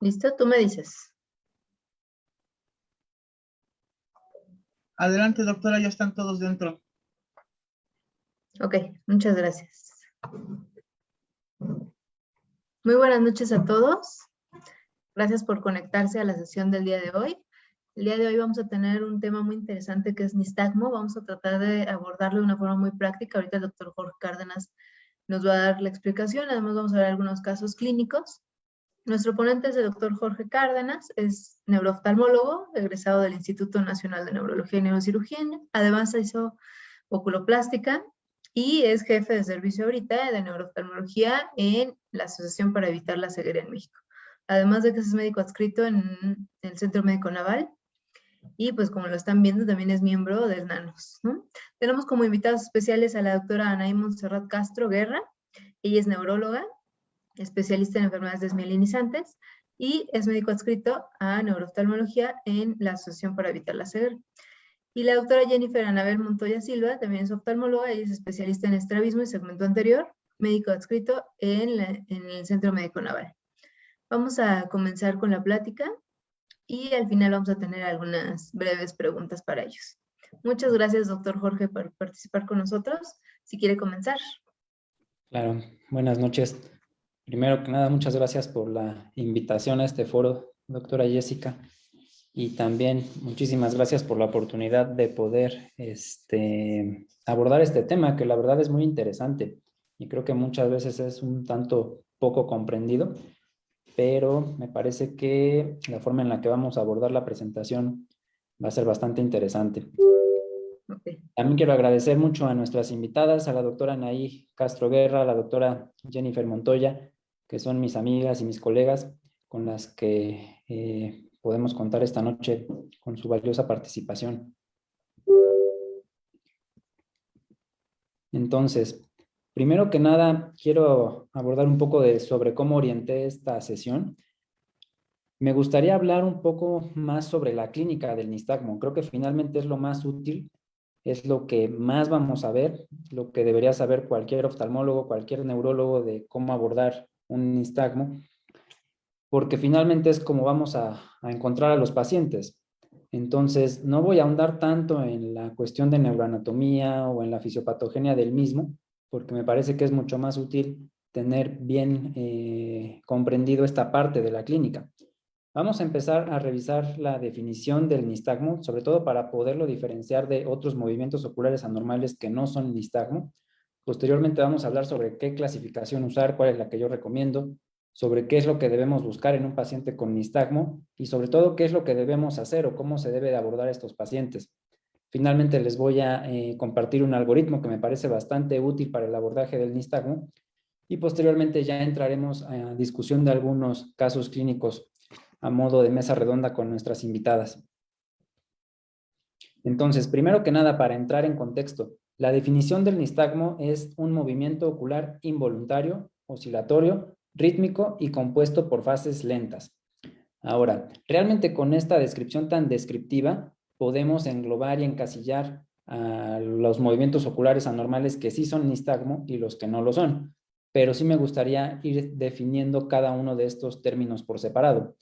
¿Listo? Tú me dices. Adelante, doctora, ya están todos dentro. Ok, muchas gracias. Muy buenas noches a todos. Gracias por conectarse a la sesión del día de hoy. El día de hoy vamos a tener un tema muy interesante que es nistagmo. Vamos a tratar de abordarlo de una forma muy práctica. Ahorita el doctor Jorge Cárdenas nos va a dar la explicación. Además vamos a ver algunos casos clínicos. Nuestro ponente es el doctor Jorge Cárdenas, es neurooftalmólogo, egresado del Instituto Nacional de Neurología y Neurocirugía. Además hizo oculoplástica y es jefe de servicio ahorita de neurooftalmología en la Asociación para Evitar la Ceguera en México. Además de que es médico adscrito en el Centro Médico Naval y pues como lo están viendo también es miembro del NANOS, ¿no? Tenemos como invitados especiales a la doctora Anaí Montserrat Castro Guerra. Ella es neuróloga, especialista en enfermedades desmielinizantes y es médico adscrito a neurooftalmología en la Asociación para Evitar la Ceguera. Y la doctora Jennifer Anabel Montoya Silva también es oftalmóloga, ella es especialista en estrabismo y segmento anterior, médico adscrito en el Centro Médico Naval. Vamos a comenzar con la plática y al final vamos a tener algunas breves preguntas para ellos. Muchas gracias, doctor Jorge, por participar con nosotros. Si quiere comenzar. Claro, buenas noches. Primero que nada, muchas gracias por la invitación a este foro, doctora Jessica. Y también muchísimas gracias por la oportunidad de poder abordar este tema, que la verdad es muy interesante y creo que muchas veces es un tanto poco comprendido, pero me parece que la forma en la que vamos a abordar la presentación va a ser bastante interesante. Okay. También quiero agradecer mucho a nuestras invitadas, a la doctora Anaí Castro Guerra, a la doctora Jennifer Montoya, que son mis amigas y mis colegas con las que podemos contar esta noche con su valiosa participación. Entonces, primero que nada, quiero abordar un poco sobre cómo orienté esta sesión. Me gustaría hablar un poco más sobre la clínica del nistagmo. Creo que finalmente es lo más útil, es lo que más vamos a ver, lo que debería saber cualquier oftalmólogo, cualquier neurólogo de cómo abordar un nistagmo, porque finalmente es como vamos a encontrar a los pacientes. Entonces, no voy a ahondar tanto en la cuestión de neuroanatomía o en la fisiopatogenia del mismo, porque me parece que es mucho más útil tener bien comprendido esta parte de la clínica. Vamos a empezar a revisar la definición del nistagmo, sobre todo para poderlo diferenciar de otros movimientos oculares anormales que no son nistagmo. Posteriormente vamos a hablar sobre qué clasificación usar, cuál es la que yo recomiendo, sobre qué es lo que debemos buscar en un paciente con nistagmo y sobre todo qué es lo que debemos hacer o cómo se debe de abordar a estos pacientes. Finalmente les voy a compartir un algoritmo que me parece bastante útil para el abordaje del nistagmo y posteriormente ya entraremos a discusión de algunos casos clínicos a modo de mesa redonda con nuestras invitadas. Entonces, primero que nada, para entrar en contexto, la definición del nistagmo es un movimiento ocular involuntario, oscilatorio, rítmico y compuesto por fases lentas. Ahora, realmente con esta descripción tan descriptiva, podemos englobar y encasillar a los movimientos oculares anormales que sí son nistagmo y los que no lo son. Pero sí me gustaría ir definiendo cada uno de estos términos por separado.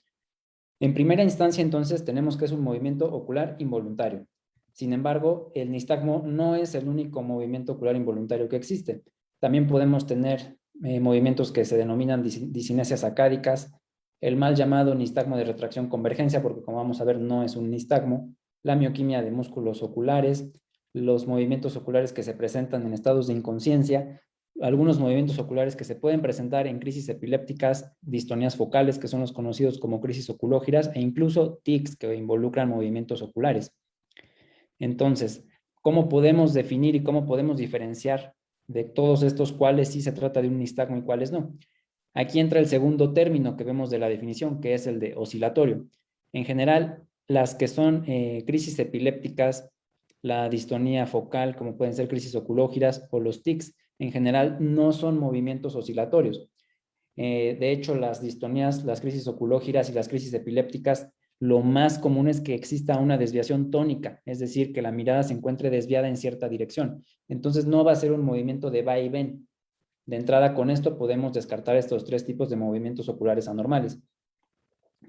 En primera instancia, entonces, tenemos que es un movimiento ocular involuntario. Sin embargo, el nistagmo no es el único movimiento ocular involuntario que existe. También podemos tener movimientos que se denominan discinesias sacádicas, el mal llamado nistagmo de retracción convergencia, porque como vamos a ver no es un nistagmo, la mioquimia de músculos oculares, los movimientos oculares que se presentan en estados de inconsciencia, algunos movimientos oculares que se pueden presentar en crisis epilépticas, distonías focales, que son los conocidos como crisis oculógiras, e incluso tics, que involucran movimientos oculares. Entonces, ¿cómo podemos definir y cómo podemos diferenciar de todos estos cuáles sí se trata de un nistagmo y cuáles no? Aquí entra el segundo término que vemos de la definición, que es el de oscilatorio. En general, las que son crisis epilépticas, la distonía focal, como pueden ser crisis oculógiras, o los tics, en general no son movimientos oscilatorios. De hecho, las distonías, las crisis oculógiras y las crisis epilépticas, lo más común es que exista una desviación tónica, es decir, que la mirada se encuentre desviada en cierta dirección. Entonces no va a ser un movimiento de va y ven. De entrada, con esto podemos descartar estos tres tipos de movimientos oculares anormales.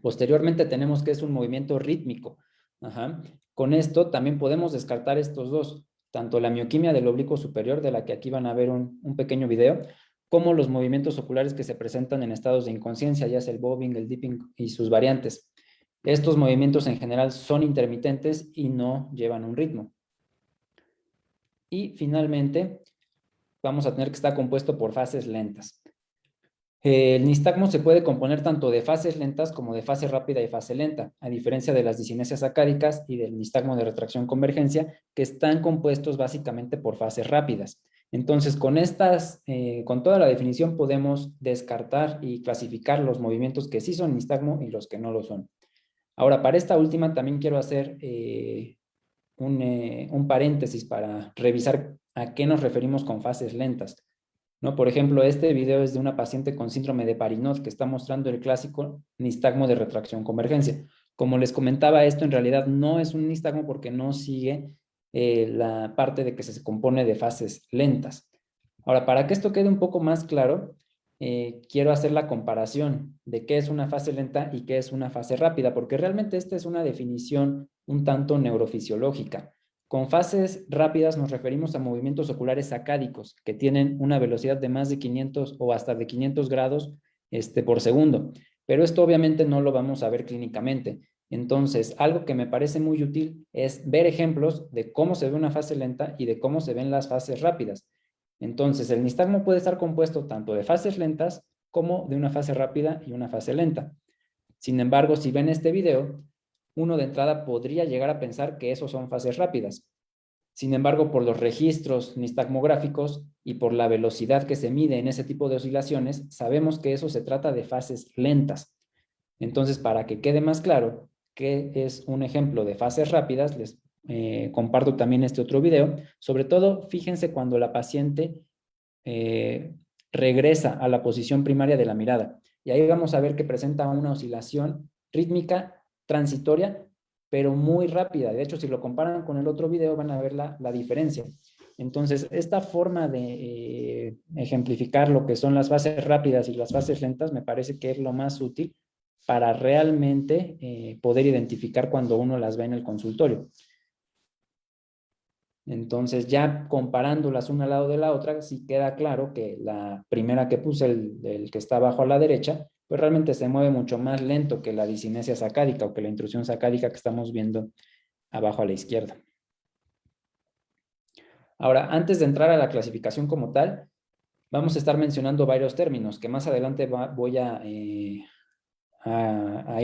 Posteriormente tenemos que es un movimiento rítmico. Ajá. Con esto también podemos descartar estos dos, tanto la mioquimia del oblicuo superior, de la que aquí van a ver un pequeño video, como los movimientos oculares que se presentan en estados de inconsciencia, ya sea el bobbing, el dipping y sus variantes. Estos movimientos en general son intermitentes y no llevan un ritmo. Y finalmente, vamos a tener que estar compuesto por fases lentas. El nistagmo se puede componer tanto de fases lentas como de fase rápida y fase lenta, a diferencia de las discinesias sacádicas y del nistagmo de retracción convergencia, que están compuestos básicamente por fases rápidas. Entonces, con toda la definición podemos descartar y clasificar los movimientos que sí son nistagmo y los que no lo son. Ahora, para esta última también quiero hacer un paréntesis para revisar a qué nos referimos con fases lentas, ¿no? Por ejemplo, este video es de una paciente con síndrome de Parinot que está mostrando el clásico nistagmo de retracción convergencia. Como les comentaba, esto en realidad no es un nistagmo porque no sigue la parte de que se compone de fases lentas. Ahora, para que esto quede un poco más claro, quiero hacer la comparación de qué es una fase lenta y qué es una fase rápida, porque realmente esta es una definición un tanto neurofisiológica. Con fases rápidas nos referimos a movimientos oculares sacádicos que tienen una velocidad de más de 500 o hasta de 500 grados por segundo. Pero esto obviamente no lo vamos a ver clínicamente. Entonces, algo que me parece muy útil es ver ejemplos de cómo se ve una fase lenta y de cómo se ven las fases rápidas. Entonces, el nistagmo puede estar compuesto tanto de fases lentas como de una fase rápida y una fase lenta. Sin embargo, si ven este video, uno de entrada podría llegar a pensar que esos son fases rápidas. Sin embargo, por los registros nistagmográficos y por la velocidad que se mide en ese tipo de oscilaciones, sabemos que eso se trata de fases lentas. Entonces, para que quede más claro qué es un ejemplo de fases rápidas, les comparto también este otro video. Sobre todo, fíjense cuando la paciente regresa a la posición primaria de la mirada. Y ahí vamos a ver que presenta una oscilación rítmica transitoria, pero muy rápida. De hecho, si lo comparan con el otro video, van a ver la diferencia. Entonces, esta forma de ejemplificar lo que son las fases rápidas y las fases lentas me parece que es lo más útil para realmente poder identificar cuando uno las ve en el consultorio. Entonces, ya comparándolas una al lado de la otra, sí queda claro que la primera que puse, el que está abajo a la derecha, pues realmente se mueve mucho más lento que la discinesia sacádica o que la intrusión sacádica que estamos viendo abajo a la izquierda. Ahora, antes de entrar a la clasificación como tal, vamos a estar mencionando varios términos que más adelante voy a ir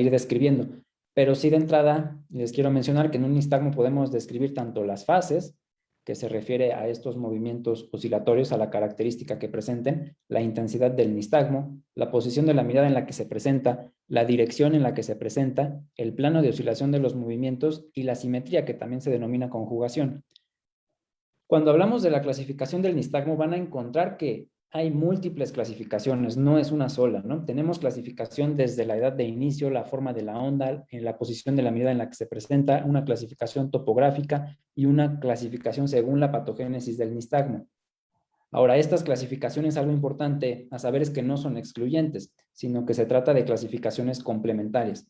describiendo. Pero sí, de entrada les quiero mencionar que en un nistagmo podemos describir tanto las fases, que se refiere a estos movimientos oscilatorios, a la característica que presenten, la intensidad del nistagmo, la posición de la mirada en la que se presenta, la dirección en la que se presenta, el plano de oscilación de los movimientos y la simetría, que también se denomina conjugación. Cuando hablamos de la clasificación del nistagmo, van a encontrar que hay múltiples clasificaciones, no es una sola, ¿no? Tenemos clasificación desde la edad de inicio, la forma de la onda, en la posición de la mirada en la que se presenta, una clasificación topográfica y una clasificación según la patogénesis del nistagmo. Ahora, estas clasificaciones, algo importante a saber es que no son excluyentes, sino que se trata de clasificaciones complementarias.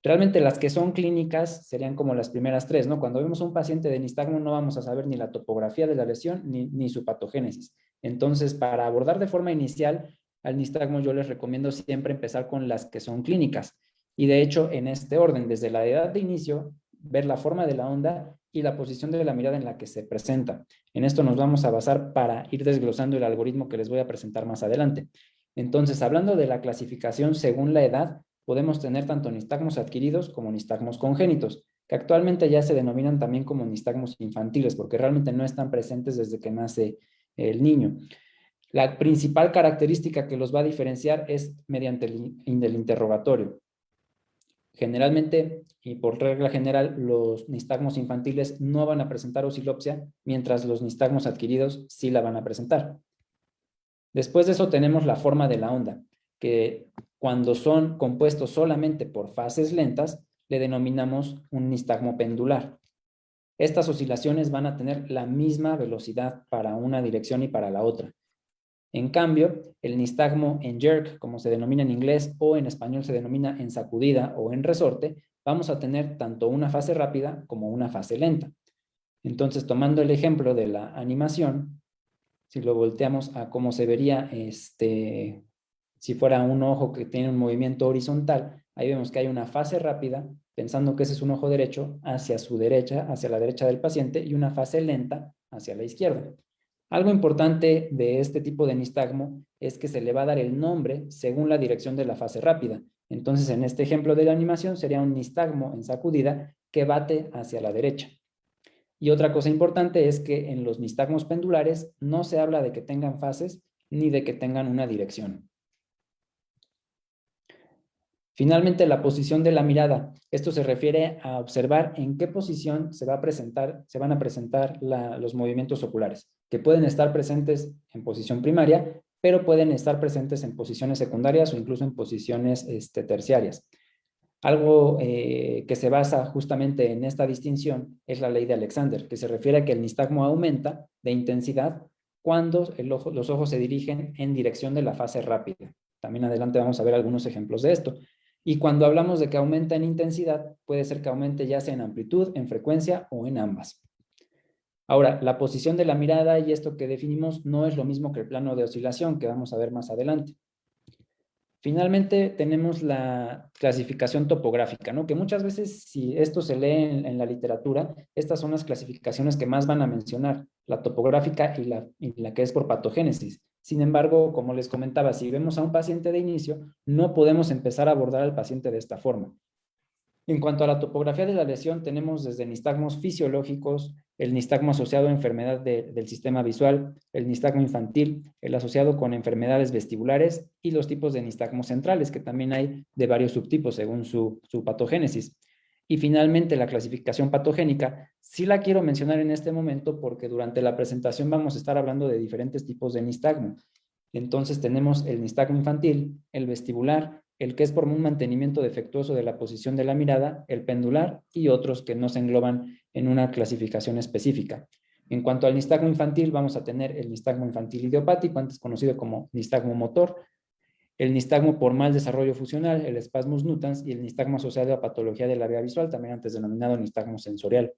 Realmente las que son clínicas serían como las primeras tres, ¿no? Cuando vemos a un paciente de nistagmo no vamos a saber ni la topografía de la lesión ni su patogénesis. Entonces, para abordar de forma inicial al nistagmo, yo les recomiendo siempre empezar con las que son clínicas. Y de hecho, en este orden, desde la edad de inicio, ver la forma de la onda y la posición de la mirada en la que se presenta. En esto nos vamos a basar para ir desglosando el algoritmo que les voy a presentar más adelante. Entonces, hablando de la clasificación según la edad, podemos tener tanto nistagmos adquiridos como nistagmos congénitos, que actualmente ya se denominan también como nistagmos infantiles, porque realmente no están presentes desde que nace el niño. La principal característica que los va a diferenciar es mediante el interrogatorio. Generalmente, y por regla general, los nistagmos infantiles no van a presentar oscilopsia, mientras los nistagmos adquiridos sí la van a presentar. Después de eso tenemos la forma de la onda, que cuando son compuestos solamente por fases lentas, le denominamos un nistagmo pendular. Estas oscilaciones van a tener la misma velocidad para una dirección y para la otra. En cambio, el nistagmo en jerk, como se denomina en inglés, o en español se denomina en sacudida o en resorte, vamos a tener tanto una fase rápida como una fase lenta. Entonces, tomando el ejemplo de la animación, si lo volteamos a cómo se vería si fuera un ojo que tiene un movimiento horizontal, ahí vemos que hay una fase rápida, pensando que ese es un ojo derecho, hacia su derecha, hacia la derecha del paciente, y una fase lenta hacia la izquierda. Algo importante de este tipo de nistagmo es que se le va a dar el nombre según la dirección de la fase rápida. Entonces, en este ejemplo de la animación sería un nistagmo en sacudida que bate hacia la derecha. Y otra cosa importante es que en los nistagmos pendulares no se habla de que tengan fases ni de que tengan una dirección. Finalmente, la posición de la mirada. Esto se refiere a observar en qué posición se van a presentar los movimientos oculares, que pueden estar presentes en posición primaria, pero pueden estar presentes en posiciones secundarias o incluso en posiciones terciarias. Algo que se basa justamente en esta distinción es la ley de Alexander, que se refiere a que el nistagmo aumenta de intensidad cuando los ojos se dirigen en dirección de la fase rápida. También adelante vamos a ver algunos ejemplos de esto. Y cuando hablamos de que aumenta en intensidad, puede ser que aumente ya sea en amplitud, en frecuencia o en ambas. Ahora, la posición de la mirada y esto que definimos no es lo mismo que el plano de oscilación que vamos a ver más adelante. Finalmente tenemos la clasificación topográfica, ¿no? Que muchas veces, si esto se lee en la literatura, estas son las clasificaciones que más van a mencionar, la topográfica y la que es por patogénesis. Sin embargo, como les comentaba, si vemos a un paciente de inicio, no podemos empezar a abordar al paciente de esta forma. En cuanto a la topografía de la lesión, tenemos desde nistagmos fisiológicos, el nistagmo asociado a enfermedad del sistema visual, el nistagmo infantil, el asociado con enfermedades vestibulares y los tipos de nistagmos centrales, que también hay de varios subtipos según su patogénesis. Y finalmente, la clasificación patogénica, sí la quiero mencionar en este momento porque durante la presentación vamos a estar hablando de diferentes tipos de nistagmo. Entonces tenemos el nistagmo infantil, el vestibular, el que es por un mantenimiento defectuoso de la posición de la mirada, el pendular y otros que no se engloban en una clasificación específica. En cuanto al nistagmo infantil, vamos a tener el nistagmo infantil idiopático, antes conocido como nistagmo motor, el nistagmo por mal desarrollo fusional, el spasmus nutans, y el nistagmo asociado a patología de la vía visual, también antes denominado nistagmo sensorial.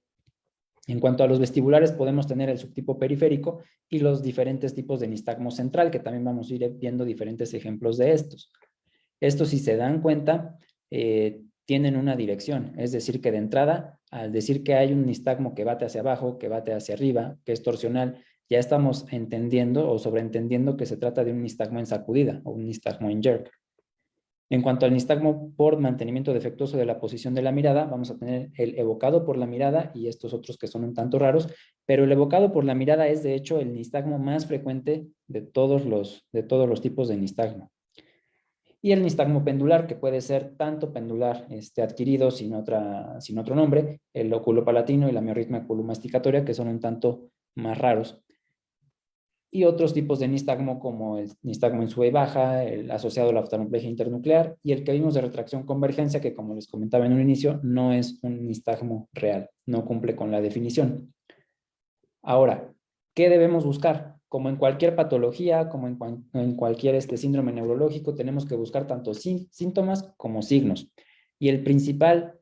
En cuanto a los vestibulares, podemos tener el subtipo periférico y los diferentes tipos de nistagmo central, que también vamos a ir viendo diferentes ejemplos de estos. Estos, si se dan cuenta, tienen una dirección, es decir, que de entrada, al decir que hay un nistagmo que bate hacia abajo, que bate hacia arriba, que es torsional, ya estamos entendiendo o sobreentendiendo que se trata de un nistagmo en sacudida o un nistagmo en jerk. En cuanto al nistagmo por mantenimiento defectuoso de la posición de la mirada, vamos a tener el evocado por la mirada y estos otros que son un tanto raros, pero el evocado por la mirada es de hecho el nistagmo más frecuente de todos los tipos de nistagmo. Y el nistagmo pendular, que puede ser tanto pendular adquirido sin otro nombre, el oculopalatino y la miorritmia oculomasticatoria, que son un tanto más raros. Y otros tipos de nistagmo como el nistagmo en sube y baja, el asociado a la oftalmoplegia internuclear y el que vimos de retracción convergencia, que como les comentaba en un inicio, no es un nistagmo real, no cumple con la definición. Ahora, ¿qué debemos buscar? Como en cualquier patología, como en cualquier síndrome neurológico, tenemos que buscar tanto síntomas como signos. Y el principal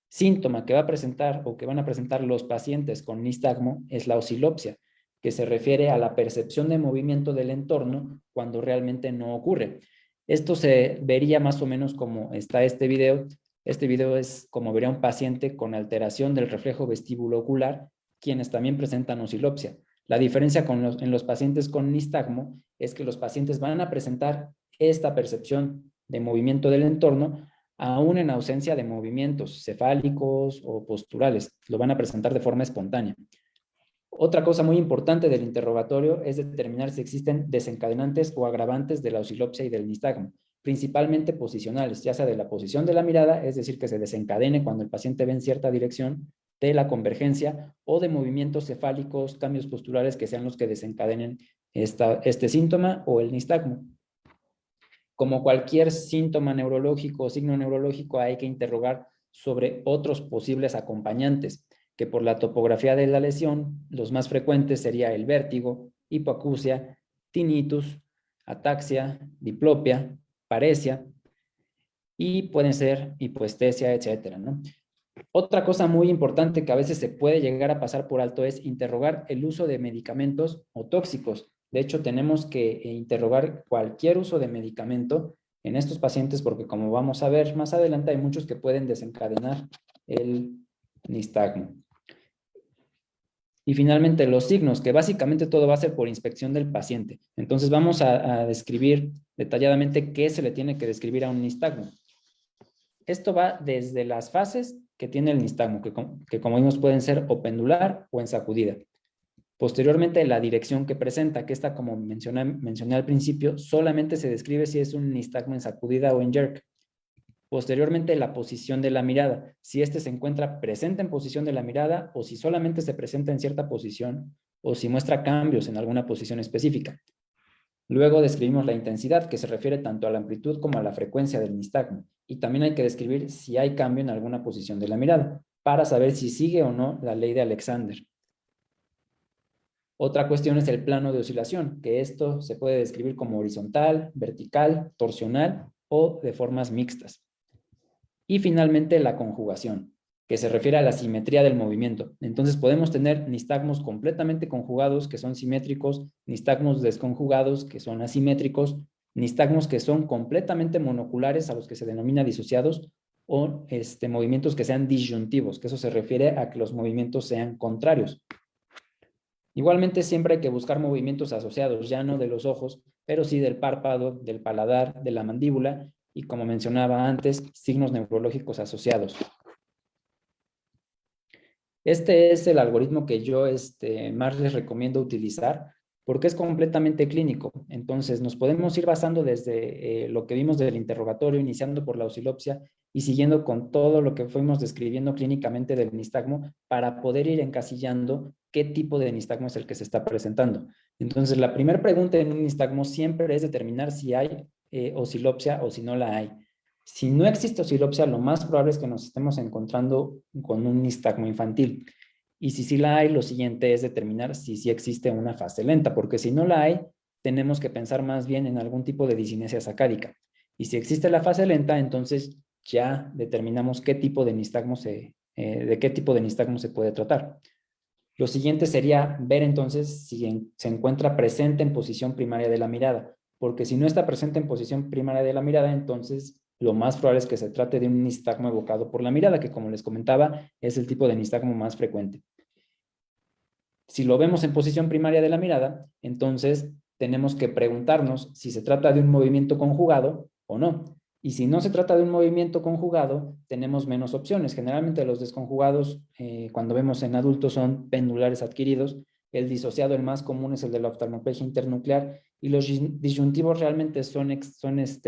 síntoma que va a presentar o que van a presentar los pacientes con nistagmo es la oscilopsia, que se refiere a la percepción de movimiento del entorno cuando realmente no ocurre. Esto se vería más o menos como está este video. Este video es como vería un paciente con alteración del reflejo vestíbulo ocular, quienes también presentan oscilopsia. La diferencia en los pacientes con nistagmo es que los pacientes van a presentar esta percepción de movimiento del entorno aún en ausencia de movimientos cefálicos o posturales. Lo van a presentar de forma espontánea. Otra cosa muy importante del interrogatorio es determinar si existen desencadenantes o agravantes de la oscilopsia y del nistagmo, principalmente posicionales, ya sea de la posición de la mirada, es decir, que se desencadene cuando el paciente ve en cierta dirección, de la convergencia o de movimientos cefálicos, cambios posturales que sean los que desencadenen este síntoma o el nistagmo. Como cualquier síntoma neurológico o signo neurológico, hay que interrogar sobre otros posibles acompañantes, que por la topografía de la lesión, los más frecuentes sería el vértigo, hipoacusia, tinnitus, ataxia, diplopia, paresia y pueden ser hipoestesia, etcétera, ¿no? Otra cosa muy importante que a veces se puede llegar a pasar por alto es interrogar el uso de medicamentos o tóxicos. De hecho, tenemos que interrogar cualquier uso de medicamento en estos pacientes porque, como vamos a ver más adelante, hay muchos que pueden desencadenar el nistagmo. Y finalmente los signos, que básicamente todo va a ser por inspección del paciente. Entonces vamos a describir detalladamente qué se le tiene que describir a un nistagmo. Esto va desde las fases que tiene el nistagmo, que como vimos pueden ser o pendular o en sacudida. Posteriormente la dirección que presenta, que esta como mencioné al principio, solamente se describe si es un nistagmo en sacudida o en jerk. Posteriormente, la posición de la mirada, si éste se encuentra presente en posición de la mirada o si solamente se presenta en cierta posición o si muestra cambios en alguna posición específica. Luego describimos la intensidad, que se refiere tanto a la amplitud como a la frecuencia del nistagmo. Y también hay que describir si hay cambio en alguna posición de la mirada, para saber si sigue o no la ley de Alexander. Otra cuestión es el plano de oscilación, que esto se puede describir como horizontal, vertical, torsional o de formas mixtas. Y finalmente la conjugación, que se refiere a la simetría del movimiento. Entonces podemos tener nistagmos completamente conjugados, que son simétricos, nistagmos desconjugados, que son asimétricos, nistagmos que son completamente monoculares, a los que se denomina disociados, o movimientos que sean disyuntivos, que eso se refiere a que los movimientos sean contrarios. Igualmente siempre hay que buscar movimientos asociados, ya no de los ojos, pero sí del párpado, del paladar, de la mandíbula, y como mencionaba antes, signos neurológicos asociados. Este es el algoritmo que yo más les recomiendo utilizar porque es completamente clínico. Entonces nos podemos ir basando desde lo que vimos del interrogatorio, iniciando por la oscilopsia y siguiendo con todo lo que fuimos describiendo clínicamente del nistagmo para poder ir encasillando qué tipo de nistagmo es el que se está presentando. Entonces la primera pregunta en un nistagmo siempre es determinar si hay oscilopsia o si no la hay. Si no existe oscilopsia, lo más probable es que nos estemos encontrando con un nistagmo infantil. Y si sí la hay, lo siguiente es determinar si sí existe una fase lenta, porque si no la hay, tenemos que pensar más bien en algún tipo de disinesia sacádica. Y si existe la fase lenta, entonces ya determinamos qué tipo de nistagmo de qué tipo de nistagmo se puede tratar. Lo siguiente sería ver entonces si se encuentra presente en posición primaria de la mirada, porque si no está presente en posición primaria de la mirada, entonces lo más probable es que se trate de un nistagmo evocado por la mirada, que como les comentaba, es el tipo de nistagmo más frecuente. Si lo vemos en posición primaria de la mirada, entonces tenemos que preguntarnos si se trata de un movimiento conjugado o no. Y si no se trata de un movimiento conjugado, tenemos menos opciones. Generalmente los desconjugados, cuando vemos en adultos, son pendulares adquiridos. El disociado, el más común, es el de la oftalmoplegia internuclear. Y los disyuntivos realmente son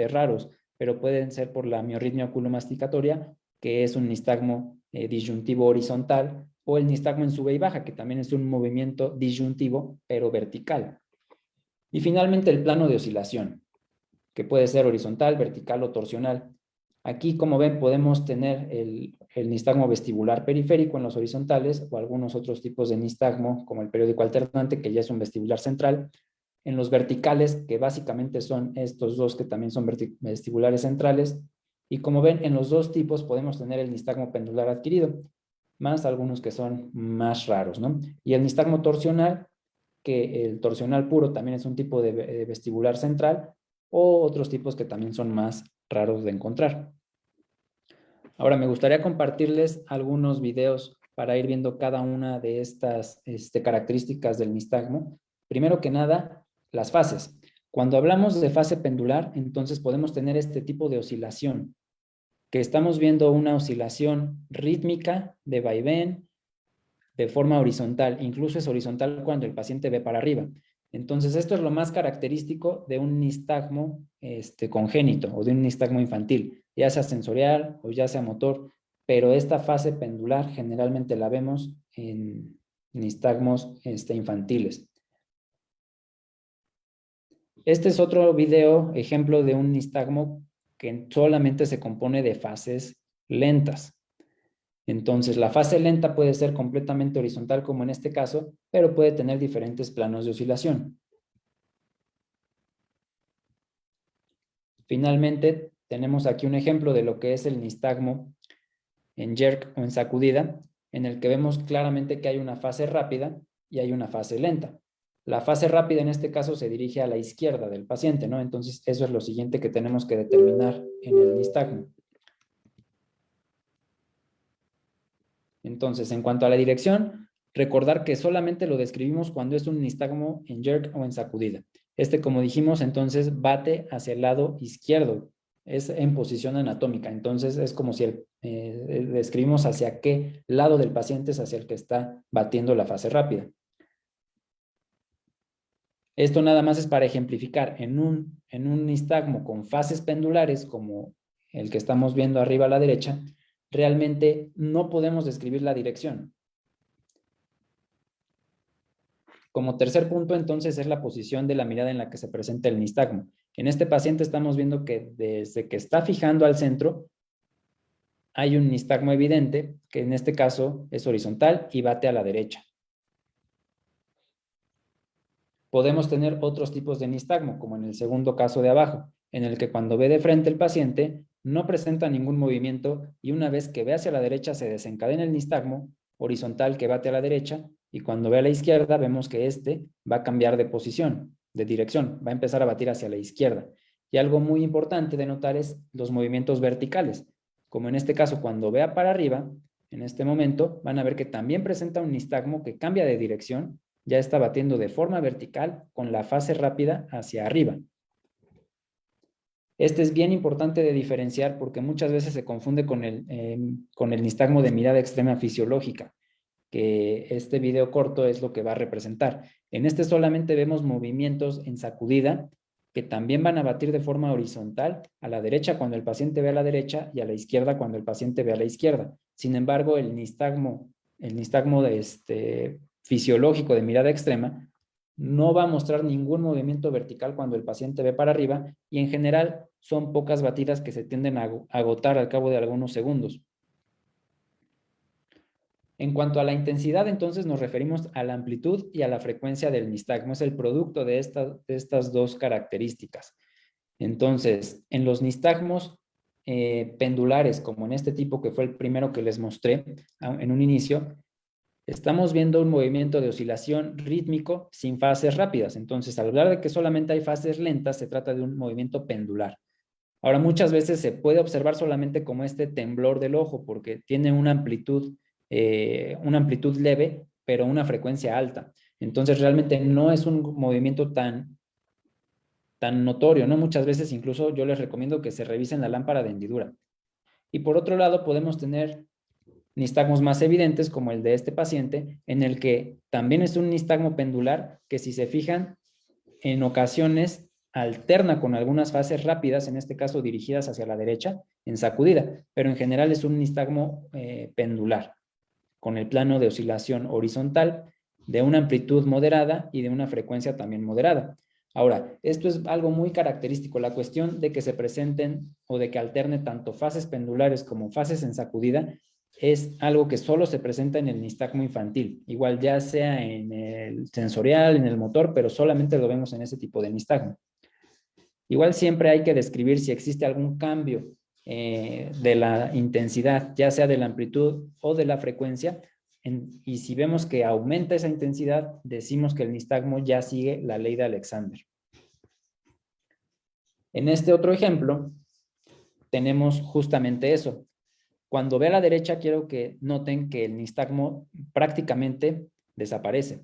raros, pero pueden ser por la miorritmia oculomasticatoria, que es un nistagmo disyuntivo horizontal, o el nistagmo en sube y baja, que también es un movimiento disyuntivo, pero vertical. Y finalmente el plano de oscilación, que puede ser horizontal, vertical o torsional. Aquí, como ven, podemos tener el nistagmo vestibular periférico en los horizontales o algunos otros tipos de nistagmo, como el periódico alternante, que ya es un vestibular central. En los verticales, que básicamente son estos dos que también son vestibulares centrales. Y como ven, en los dos tipos podemos tener el nistagmo pendular adquirido, más algunos que son más raros, ¿no? Y el nistagmo torsional, que el torsional puro también es un tipo de vestibular central, o otros tipos que también son más raros de encontrar. Ahora me gustaría compartirles algunos videos para ir viendo cada una de estas características del nistagmo. Primero que nada, las fases. Cuando hablamos de fase pendular, entonces podemos tener este tipo de oscilación, que estamos viendo una oscilación rítmica de vaivén de forma horizontal, incluso es horizontal cuando el paciente ve para arriba. Entonces, esto es lo más característico de un nistagmo congénito o de un nistagmo infantil, ya sea sensorial o ya sea motor, pero esta fase pendular generalmente la vemos en nistagmos infantiles. Este es otro video, ejemplo de un nistagmo que solamente se compone de fases lentas. Entonces, la fase lenta puede ser completamente horizontal, como en este caso, pero puede tener diferentes planos de oscilación. Finalmente, tenemos aquí un ejemplo de lo que es el nistagmo en jerk o en sacudida, en el que vemos claramente que hay una fase rápida y hay una fase lenta. La fase rápida en este caso se dirige a la izquierda del paciente, ¿no? Entonces, eso es lo siguiente que tenemos que determinar en el nistagmo. Entonces, en cuanto a la dirección, recordar que solamente lo describimos cuando es un nistagmo en jerk o en sacudida. Como dijimos, entonces bate hacia el lado izquierdo. Es en posición anatómica. Entonces, es como si describimos hacia qué lado del paciente es hacia el que está batiendo la fase rápida. Esto nada más es para ejemplificar. En un nistagmo con fases pendulares, como el que estamos viendo arriba a la derecha, realmente no podemos describir la dirección. Como tercer punto, entonces, es la posición de la mirada en la que se presenta el nistagmo. En este paciente estamos viendo que desde que está fijando al centro, hay un nistagmo evidente, que en este caso es horizontal y bate a la derecha. Podemos tener otros tipos de nistagmo, como en el segundo caso de abajo, en el que cuando ve de frente el paciente, no presenta ningún movimiento y una vez que ve hacia la derecha se desencadena el nistagmo horizontal que bate a la derecha y cuando ve a la izquierda vemos que va a cambiar de posición, de dirección, va a empezar a batir hacia la izquierda. Y algo muy importante de notar es los movimientos verticales, como en este caso cuando vea para arriba, en este momento van a ver que también presenta un nistagmo que cambia de dirección, ya está batiendo de forma vertical con la fase rápida hacia arriba. Es bien importante de diferenciar porque muchas veces se confunde con el nistagmo de mirada extrema fisiológica, que este video corto es lo que va a representar. En este solamente vemos movimientos en sacudida que también van a batir de forma horizontal a la derecha cuando el paciente ve a la derecha y a la izquierda cuando el paciente ve a la izquierda. Sin embargo, el nistagmo fisiológico de mirada extrema no va a mostrar ningún movimiento vertical cuando el paciente ve para arriba y en general son pocas batidas que se tienden a agotar al cabo de algunos segundos. En cuanto a la intensidad, entonces nos referimos a la amplitud y a la frecuencia del nistagmo. Es el producto de estas dos características. Entonces, en los nistagmos pendulares, como en este tipo que fue el primero que les mostré en un inicio, estamos viendo un movimiento de oscilación rítmico sin fases rápidas. Entonces, al hablar de que solamente hay fases lentas, se trata de un movimiento pendular. Ahora, muchas veces se puede observar solamente como este temblor del ojo, porque tiene una amplitud leve, pero una frecuencia alta. Entonces, realmente no es un movimiento tan notorio, ¿no? Muchas veces incluso yo les recomiendo que se revisen la lámpara de hendidura. Y por otro lado, podemos tener nistagmos más evidentes, como el de este paciente, en el que también es un nistagmo pendular, que si se fijan, en ocasiones alterna con algunas fases rápidas, en este caso dirigidas hacia la derecha, en sacudida, pero en general es un nistagmo pendular, con el plano de oscilación horizontal, de una amplitud moderada y de una frecuencia también moderada. Ahora, esto es algo muy característico, la cuestión de que se presenten o de que alterne tanto fases pendulares como fases en sacudida es algo que solo se presenta en el nistagmo infantil, igual ya sea en el sensorial, en el motor, pero solamente lo vemos en ese tipo de nistagmo. Igual siempre hay que describir si existe algún cambio de la intensidad, ya sea de la amplitud o de la frecuencia, y si vemos que aumenta esa intensidad, decimos que el nistagmo ya sigue la ley de Alexander. En este otro ejemplo, tenemos justamente eso. Cuando ve a la derecha, quiero que noten que el nistagmo prácticamente desaparece.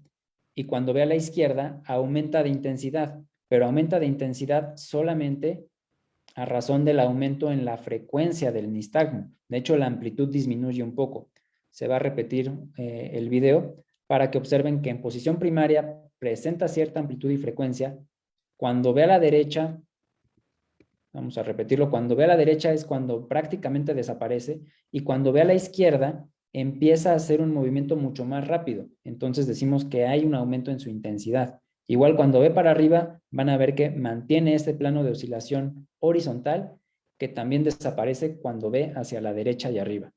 Y cuando ve a la izquierda, aumenta de intensidad, pero aumenta de intensidad solamente a razón del aumento en la frecuencia del nistagmo. De hecho, la amplitud disminuye un poco. Se va a repetir el video para que observen que en posición primaria presenta cierta amplitud y frecuencia. Cuando ve a la derecha, vamos a repetirlo, cuando ve a la derecha es cuando prácticamente desaparece y cuando ve a la izquierda empieza a hacer un movimiento mucho más rápido. Entonces decimos que hay un aumento en su intensidad. Igual cuando ve para arriba van a ver que mantiene este plano de oscilación horizontal que también desaparece cuando ve hacia la derecha y arriba.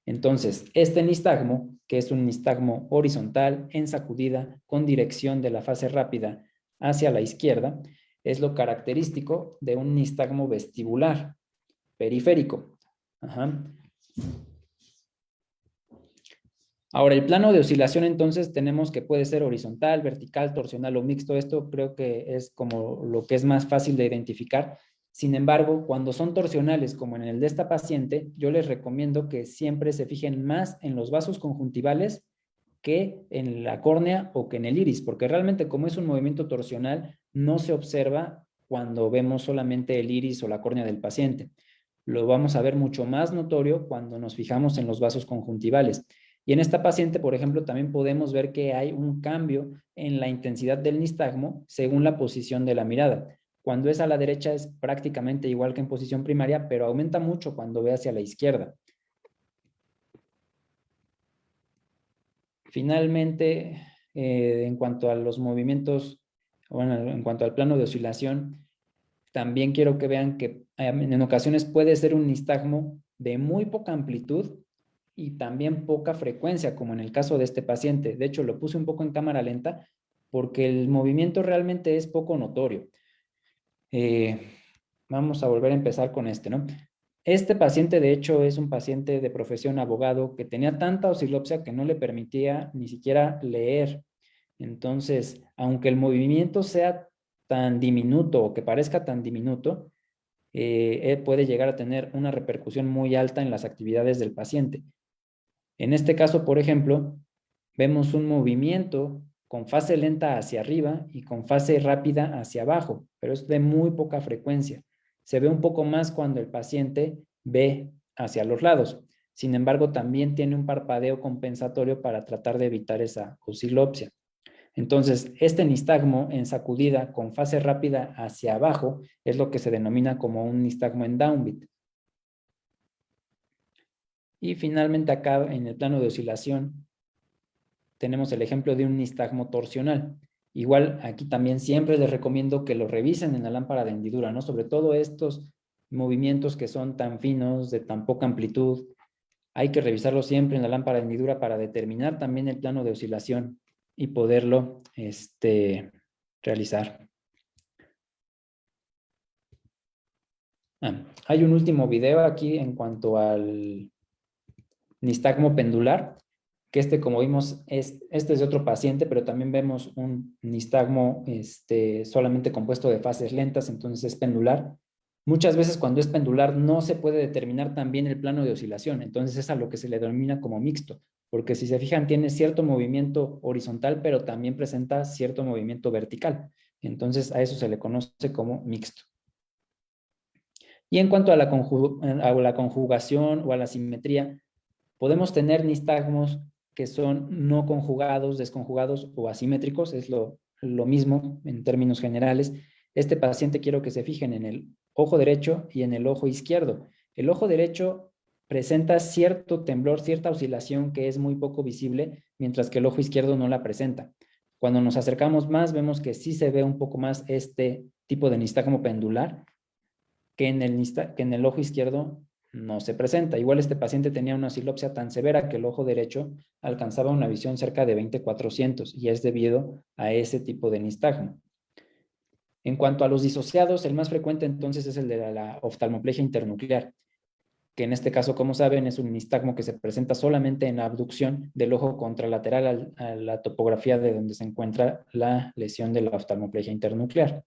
Entonces, este nistagmo, que es un nistagmo horizontal en sacudida con dirección de la fase rápida hacia la izquierda, es lo característico de un nistagmo vestibular periférico. Ajá. Ahora, el plano de oscilación, entonces, tenemos que puede ser horizontal, vertical, torsional o mixto. Esto creo que es como lo que es más fácil de identificar. Sin embargo, cuando son torsionales, como en el de esta paciente, yo les recomiendo que siempre se fijen más en los vasos conjuntivales que en la córnea o que en el iris, porque realmente como es un movimiento torsional, no se observa cuando vemos solamente el iris o la córnea del paciente. Lo vamos a ver mucho más notorio cuando nos fijamos en los vasos conjuntivales. Y en esta paciente, por ejemplo, también podemos ver que hay un cambio en la intensidad del nistagmo según la posición de la mirada. Cuando es a la derecha es prácticamente igual que en posición primaria, pero aumenta mucho cuando ve hacia la izquierda. Finalmente, en cuanto a los movimientos, bueno, en cuanto al plano de oscilación, también quiero que vean que en ocasiones puede ser un nistagmo de muy poca amplitud y también poca frecuencia, como en el caso de este paciente. De hecho, lo puse un poco en cámara lenta porque el movimiento realmente es poco notorio. Vamos a volver a empezar con este, ¿no? Este paciente, de hecho, es un paciente de profesión abogado que tenía tanta oscilopsia que no le permitía ni siquiera leer. Entonces, aunque el movimiento sea tan diminuto o que parezca tan diminuto, puede llegar a tener una repercusión muy alta en las actividades del paciente. En este caso, por ejemplo, vemos un movimiento con fase lenta hacia arriba y con fase rápida hacia abajo, pero es de muy poca frecuencia. Se ve un poco más cuando el paciente ve hacia los lados. Sin embargo, también tiene un parpadeo compensatorio para tratar de evitar esa oscilopsia. Entonces, este nistagmo en sacudida con fase rápida hacia abajo es lo que se denomina como un nistagmo en downbeat. Y finalmente acá en el plano de oscilación tenemos el ejemplo de un nistagmo torsional. Igual aquí también siempre les recomiendo que lo revisen en la lámpara de hendidura, ¿no? Sobre todo estos movimientos que son tan finos, de tan poca amplitud. Hay que revisarlo siempre en la lámpara de hendidura para determinar también el plano de oscilación y poderlo realizar. Hay un último video aquí en cuanto al nistagmo pendular, que como vimos, este es de otro paciente, pero también vemos un nistagmo solamente compuesto de fases lentas, entonces es pendular. Muchas veces cuando es pendular no se puede determinar también el plano de oscilación, entonces es a lo que se le denomina como mixto, porque si se fijan tiene cierto movimiento horizontal, pero también presenta cierto movimiento vertical, entonces a eso se le conoce como mixto. Y en cuanto a la conjugación o a la simetría, podemos tener nistagmos que son no conjugados, desconjugados o asimétricos, es lo mismo en términos generales. Este paciente quiero que se fijen en el ojo derecho y en el ojo izquierdo. El ojo derecho presenta cierto temblor, cierta oscilación que es muy poco visible, mientras que el ojo izquierdo no la presenta. Cuando nos acercamos más, vemos que sí se ve un poco más este tipo de nistagmo pendular, que en el ojo izquierdo no se presenta. Igual este paciente tenía una oscilopsia tan severa que el ojo derecho alcanzaba una visión cerca de 20/400 y es debido a ese tipo de nistagmo. En cuanto a los disociados, el más frecuente entonces es el de la oftalmoplegia internuclear, que en este caso, como saben, es un nistagmo que se presenta solamente en la abducción del ojo contralateral a la topografía de donde se encuentra la lesión de la oftalmoplegia internuclear.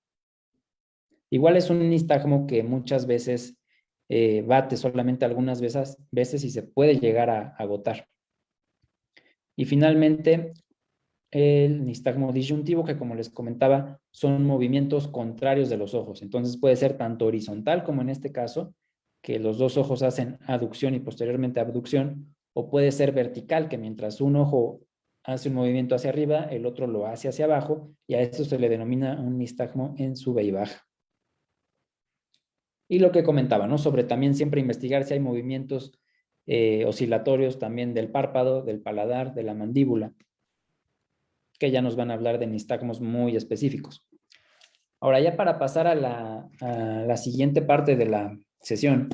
Igual es un nistagmo que muchas veces bate solamente algunas veces y se puede llegar a agotar. Y finalmente, el nistagmo disyuntivo, que como les comentaba, son movimientos contrarios de los ojos. Entonces puede ser tanto horizontal como en este caso, que los dos ojos hacen aducción y posteriormente abducción, o puede ser vertical, que mientras un ojo hace un movimiento hacia arriba, el otro lo hace hacia abajo, y a esto se le denomina un nistagmo en sube y baja. Y lo que comentaba, ¿no? Sobre también siempre investigar si hay movimientos oscilatorios también del párpado, del paladar, de la mandíbula, que ya nos van a hablar de nistagmos muy específicos. Ahora, ya para pasar a la siguiente parte de la sesión,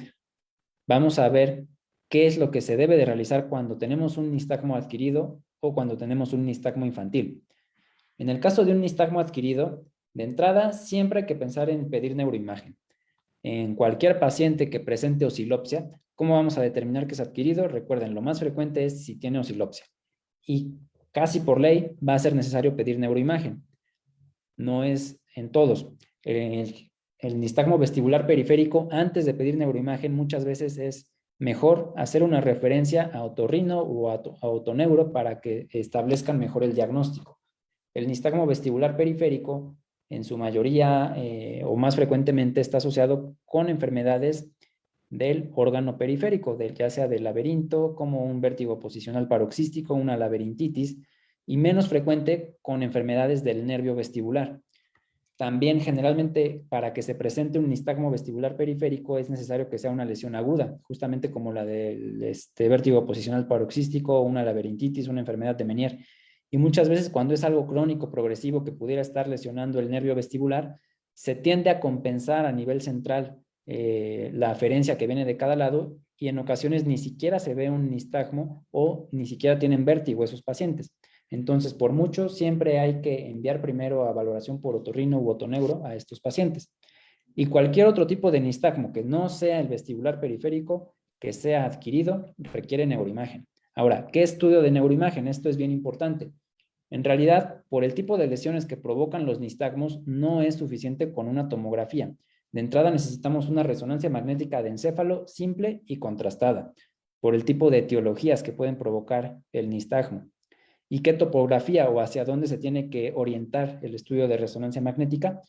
vamos a ver qué es lo que se debe de realizar cuando tenemos un nistagmo adquirido o cuando tenemos un nistagmo infantil. En el caso de un nistagmo adquirido, De entrada, siempre hay que pensar en pedir neuroimagen. En cualquier paciente que presente osilopsia, ¿cómo vamos a determinar que es adquirido? Recuerden, lo más frecuente es si tiene osilopsia. Y casi por ley va a ser necesario pedir neuroimagen. No es en todos. El nistagmo vestibular periférico, antes de pedir neuroimagen, muchas veces es mejor hacer una referencia a otorrino o a otoneuro para que establezcan mejor el diagnóstico. El nistagmo vestibular periférico, en su mayoría o más frecuentemente, está asociado con enfermedades del órgano periférico, ya sea del laberinto, como un vértigo posicional paroxístico, una laberintitis, y menos frecuente con enfermedades del nervio vestibular. También generalmente para que se presente un nistagmo vestibular periférico es necesario que sea una lesión aguda, justamente como la del vértigo posicional paroxístico, una laberintitis, una enfermedad de Meniere. Y muchas veces cuando es algo crónico, progresivo, que pudiera estar lesionando el nervio vestibular, se tiende a compensar a nivel central la aferencia que viene de cada lado y en ocasiones ni siquiera se ve un nistagmo o ni siquiera tienen vértigo esos pacientes. Entonces, por mucho, siempre hay que enviar primero a valoración por otorrino u otoneuro a estos pacientes. Y cualquier otro tipo de nistagmo que no sea el vestibular periférico, que sea adquirido, requiere neuroimagen. Ahora, ¿qué estudio de neuroimagen? Esto es bien importante. En realidad, por el tipo de lesiones que provocan los nistagmos, no es suficiente con una tomografía. De entrada necesitamos una resonancia magnética de encéfalo simple y contrastada, por el tipo de etiologías que pueden provocar el nistagmo. ¿Y qué topografía o hacia dónde se tiene que orientar el estudio de resonancia magnética?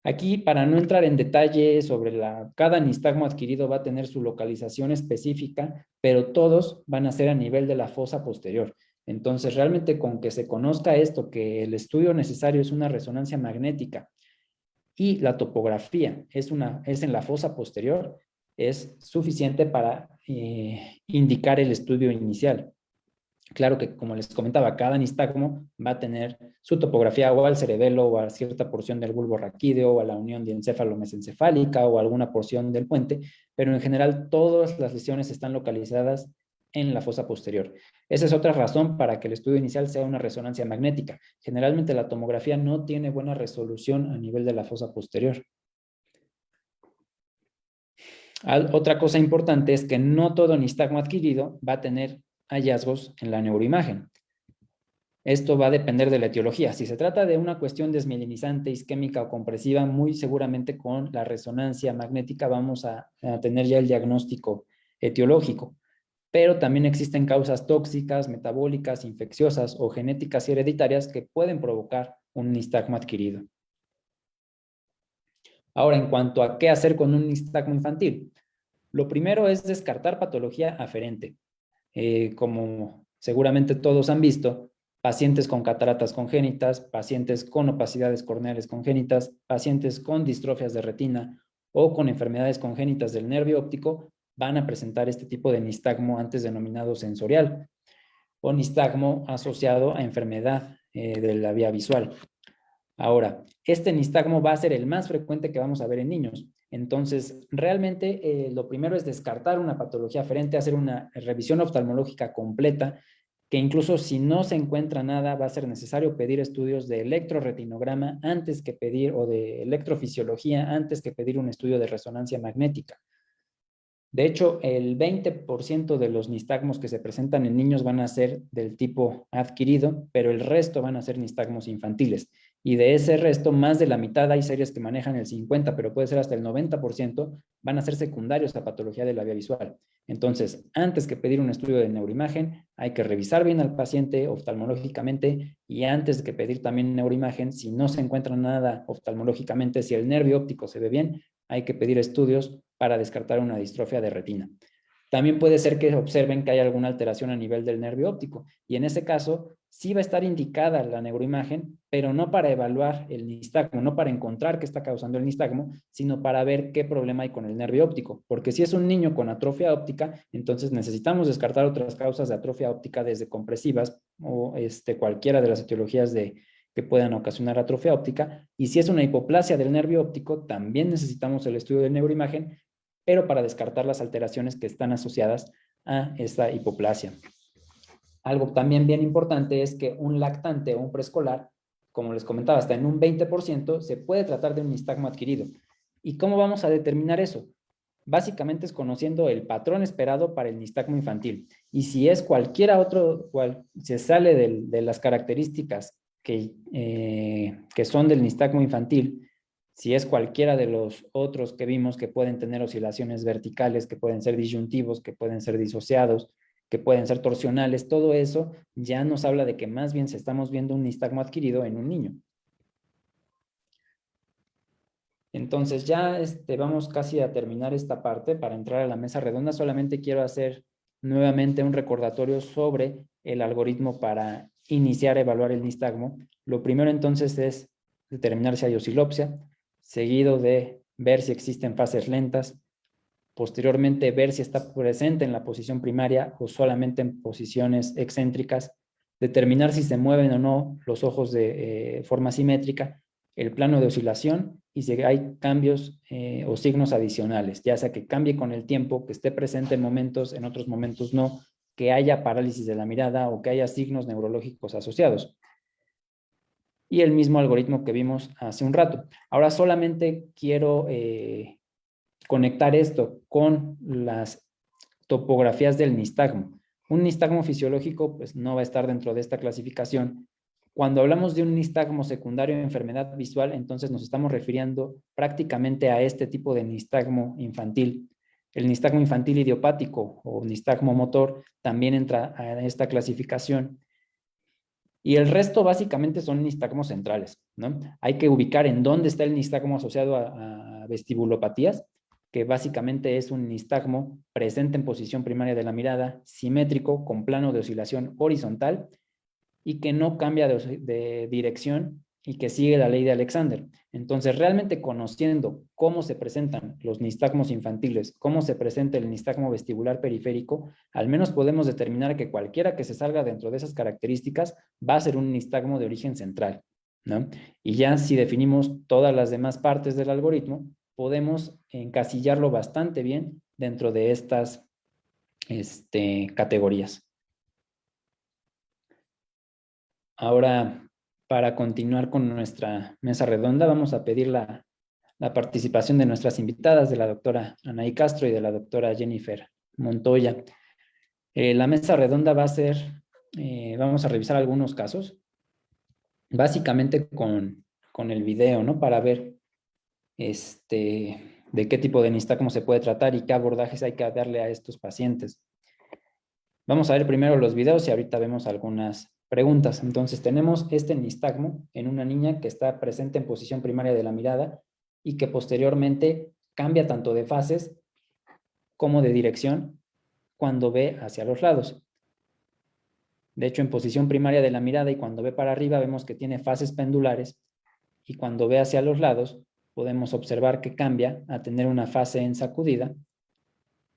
Aquí, para no entrar en detalle sobre cada nistagmo adquirido va a tener su localización específica, pero todos van a ser a nivel de la fosa posterior. Entonces, realmente con que se conozca esto, que el estudio necesario es una resonancia magnética y la topografía es en la fosa posterior, es suficiente para indicar el estudio inicial. Claro que, como les comentaba, cada nistagmo va a tener su topografía o al cerebelo o a cierta porción del bulbo raquídeo o a la unión diencéfalo-mesencefálica o a alguna porción del puente, pero en general todas las lesiones están localizadas en la fosa posterior. Esa es otra razón para que el estudio inicial sea una resonancia magnética. Generalmente la tomografía no tiene buena resolución a nivel de la fosa posterior. Otra cosa importante es que no todo nistagmo adquirido va a tener hallazgos en la neuroimagen. Esto va a depender de la etiología. Si se trata de una cuestión desmielinizante, isquémica o compresiva, muy seguramente con la resonancia magnética vamos a tener ya el diagnóstico etiológico. Pero también existen causas tóxicas, metabólicas, infecciosas o genéticas y hereditarias que pueden provocar un nistagmo adquirido. Ahora, en cuanto a qué hacer con un nistagmo infantil, lo primero es descartar patología aferente. Como seguramente todos han visto, pacientes con cataratas congénitas, pacientes con opacidades corneales congénitas, pacientes con distrofias de retina o con enfermedades congénitas del nervio óptico van a presentar este tipo de nistagmo antes denominado sensorial o nistagmo asociado a enfermedad de la vía visual. Ahora, este nistagmo va a ser el más frecuente que vamos a ver en niños. Entonces, realmente lo primero es descartar una patología aferente, hacer una revisión oftalmológica completa, que incluso si no se encuentra nada, va a ser necesario pedir estudios de electroretinograma antes que pedir, o de electrofisiología antes que pedir un estudio de resonancia magnética. De hecho, el 20% de los nistagmos que se presentan en niños van a ser del tipo adquirido, pero el resto van a ser nistagmos infantiles. Y de ese resto, más de la mitad, hay series que manejan el 50%, pero puede ser hasta el 90%, van a ser secundarios a patología de la vía visual. Entonces, antes que pedir un estudio de neuroimagen, hay que revisar bien al paciente oftalmológicamente, y antes que pedir también neuroimagen, si no se encuentra nada oftalmológicamente, si el nervio óptico se ve bien, hay que pedir estudios para descartar una distrofia de retina. También puede ser que observen que hay alguna alteración a nivel del nervio óptico, y en ese caso sí va a estar indicada la neuroimagen, pero no para evaluar el nistagmo, no para encontrar qué está causando el nistagmo, sino para ver qué problema hay con el nervio óptico, porque si es un niño con atrofia óptica, entonces necesitamos descartar otras causas de atrofia óptica, desde compresivas o cualquiera de las etiologías que puedan ocasionar atrofia óptica, y si es una hipoplasia del nervio óptico, también necesitamos el estudio de neuroimagen, pero para descartar las alteraciones que están asociadas a esta hipoplasia. Algo también bien importante es que un lactante o un preescolar como les comentaba, hasta en un 20%, se puede tratar de un nistagmo adquirido. ¿Y cómo vamos a determinar eso? Básicamente es conociendo el patrón esperado para el nistagmo infantil. Y si es cualquiera otro, se sale de las características que son del nistagmo infantil, si es cualquiera de los otros que vimos que pueden tener oscilaciones verticales, que pueden ser disyuntivos, que pueden ser disociados, que pueden ser torsionales, todo eso ya nos habla de que más bien se estamos viendo un nistagmo adquirido en un niño. Entonces ya vamos casi a terminar esta parte para entrar a la mesa redonda. Solamente quiero hacer nuevamente un recordatorio sobre el algoritmo para iniciar a evaluar el nistagmo. Lo primero entonces es determinar si hay oscilopsia, seguido de ver si existen fases lentas, posteriormente ver si está presente en la posición primaria o solamente en posiciones excéntricas, determinar si se mueven o no los ojos de forma simétrica, el plano de oscilación y si hay cambios o signos adicionales, ya sea que cambie con el tiempo, que esté presente en otros momentos no, que haya parálisis de la mirada o que haya signos neurológicos asociados. Y el mismo algoritmo que vimos hace un rato. Ahora solamente quiero conectar esto con las topografías del nistagmo. Un nistagmo fisiológico pues, no va a estar dentro de esta clasificación. Cuando hablamos de un nistagmo secundario de enfermedad visual, entonces nos estamos refiriendo prácticamente a este tipo de nistagmo infantil. El nistagmo infantil idiopático o nistagmo motor también entra a esta clasificación. Y el resto básicamente son nistagmos centrales, ¿no? Hay que ubicar en dónde está el nistagmo asociado a vestibulopatías, que básicamente es un nistagmo presente en posición primaria de la mirada, simétrico, con plano de oscilación horizontal y que no cambia de dirección y que sigue la ley de Alexander. Entonces, realmente conociendo cómo se presentan los nistagmos infantiles, cómo se presenta el nistagmo vestibular periférico, al menos podemos determinar que cualquiera que se salga dentro de esas características va a ser un nistagmo de origen central, ¿no? Y ya si definimos todas las demás partes del algoritmo, podemos encasillarlo bastante bien dentro de estas categorías. Ahora, para continuar con nuestra mesa redonda, vamos a pedir la participación de nuestras invitadas, de la doctora Anaí Castro y de la doctora Jennifer Montoya. La mesa redonda va a ser, vamos a revisar algunos casos, básicamente con el video, ¿no? Para ver de qué tipo de nistagmo se puede tratar y qué abordajes hay que darle a estos pacientes. Vamos a ver primero los videos y ahorita vemos algunas preguntas. Entonces tenemos este nistagmo en una niña que está presente en posición primaria de la mirada y que posteriormente cambia tanto de fases como de dirección cuando ve hacia los lados. De hecho, en posición primaria de la mirada y cuando ve para arriba vemos que tiene fases pendulares y cuando ve hacia los lados podemos observar que cambia a tener una fase en sacudida,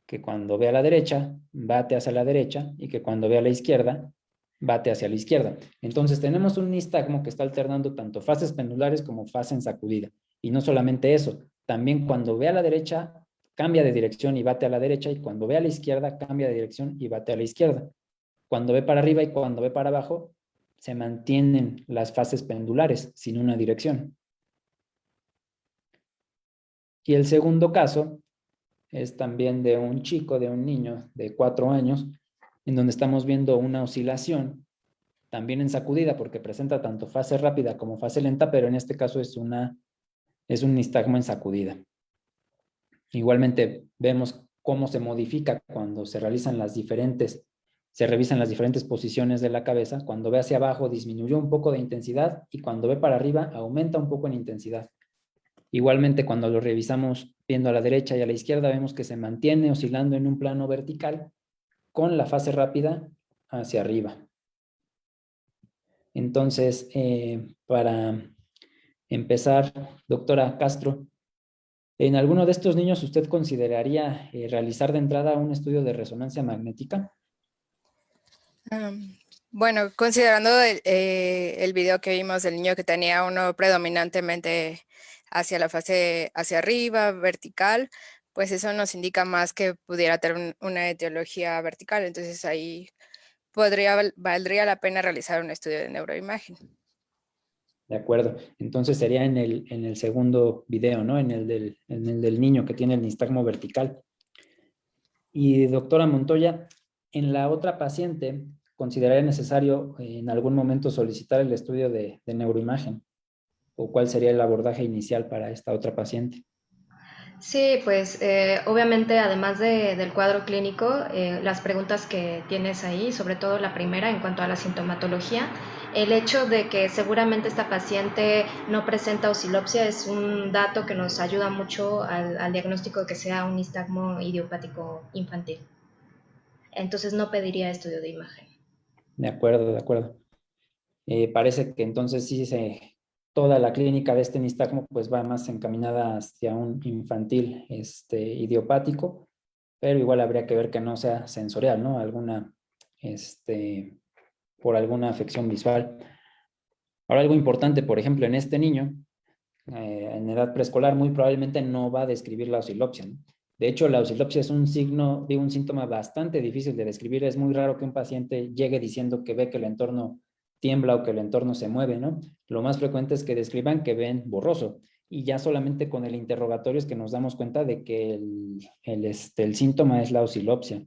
que cuando ve a la derecha, bate hacia la derecha y que cuando ve a la izquierda, bate hacia la izquierda. Entonces tenemos un nistagmo que está alternando tanto fases pendulares como fase en sacudida. Y no solamente eso, también cuando ve a la derecha, cambia de dirección y bate a la derecha y cuando ve a la izquierda, cambia de dirección y bate a la izquierda. Cuando ve para arriba y cuando ve para abajo, se mantienen las fases pendulares sin una dirección. Y el segundo caso es también de un chico, de un niño de 4 años, en donde estamos viendo una oscilación, también en sacudida, porque presenta tanto fase rápida como fase lenta, pero en este caso es un nistagmo en sacudida. Igualmente vemos cómo se modifica cuando se revisan las diferentes posiciones de la cabeza. Cuando ve hacia abajo disminuyó un poco de intensidad y cuando ve para arriba aumenta un poco en intensidad. Igualmente, cuando lo revisamos viendo a la derecha y a la izquierda, vemos que se mantiene oscilando en un plano vertical con la fase rápida hacia arriba. Entonces, para empezar, doctora Castro, ¿en alguno de estos niños usted consideraría realizar de entrada un estudio de resonancia magnética? Bueno, considerando el video que vimos del niño que tenía uno predominantemente hacia la fase hacia arriba, vertical, pues eso nos indica más que pudiera tener una etiología vertical. Entonces ahí valdría la pena realizar un estudio de neuroimagen. De acuerdo. Entonces sería en el segundo video, ¿no? En el del niño que tiene el nistagmo vertical. Y doctora Montoya, en la otra paciente, ¿consideraría necesario en algún momento solicitar el estudio de neuroimagen? ¿O cuál sería el abordaje inicial para esta otra paciente? Sí, pues obviamente además del cuadro clínico, las preguntas que tienes ahí, sobre todo la primera en cuanto a la sintomatología, el hecho de que seguramente esta paciente no presenta oscilopsia es un dato que nos ayuda mucho al diagnóstico de que sea un nistagmo idiopático infantil. Entonces no pediría estudio de imagen. De acuerdo, de acuerdo. Parece que entonces sí toda la clínica de este nistagmo pues va más encaminada hacia un infantil idiopático, pero igual habría que ver que no sea sensorial, ¿no? Por alguna afección visual. Ahora, algo importante, por ejemplo, en este niño, en edad preescolar, muy probablemente no va a describir la oscilopsia, ¿no? De hecho, la oscilopsia es un signo, un síntoma bastante difícil de describir. Es muy raro que un paciente llegue diciendo que ve que el entorno tiembla o que el entorno se mueve, ¿no? Lo más frecuente es que describan que ven borroso. Y ya solamente con el interrogatorio es que nos damos cuenta de que el síntoma es la oscilopsia.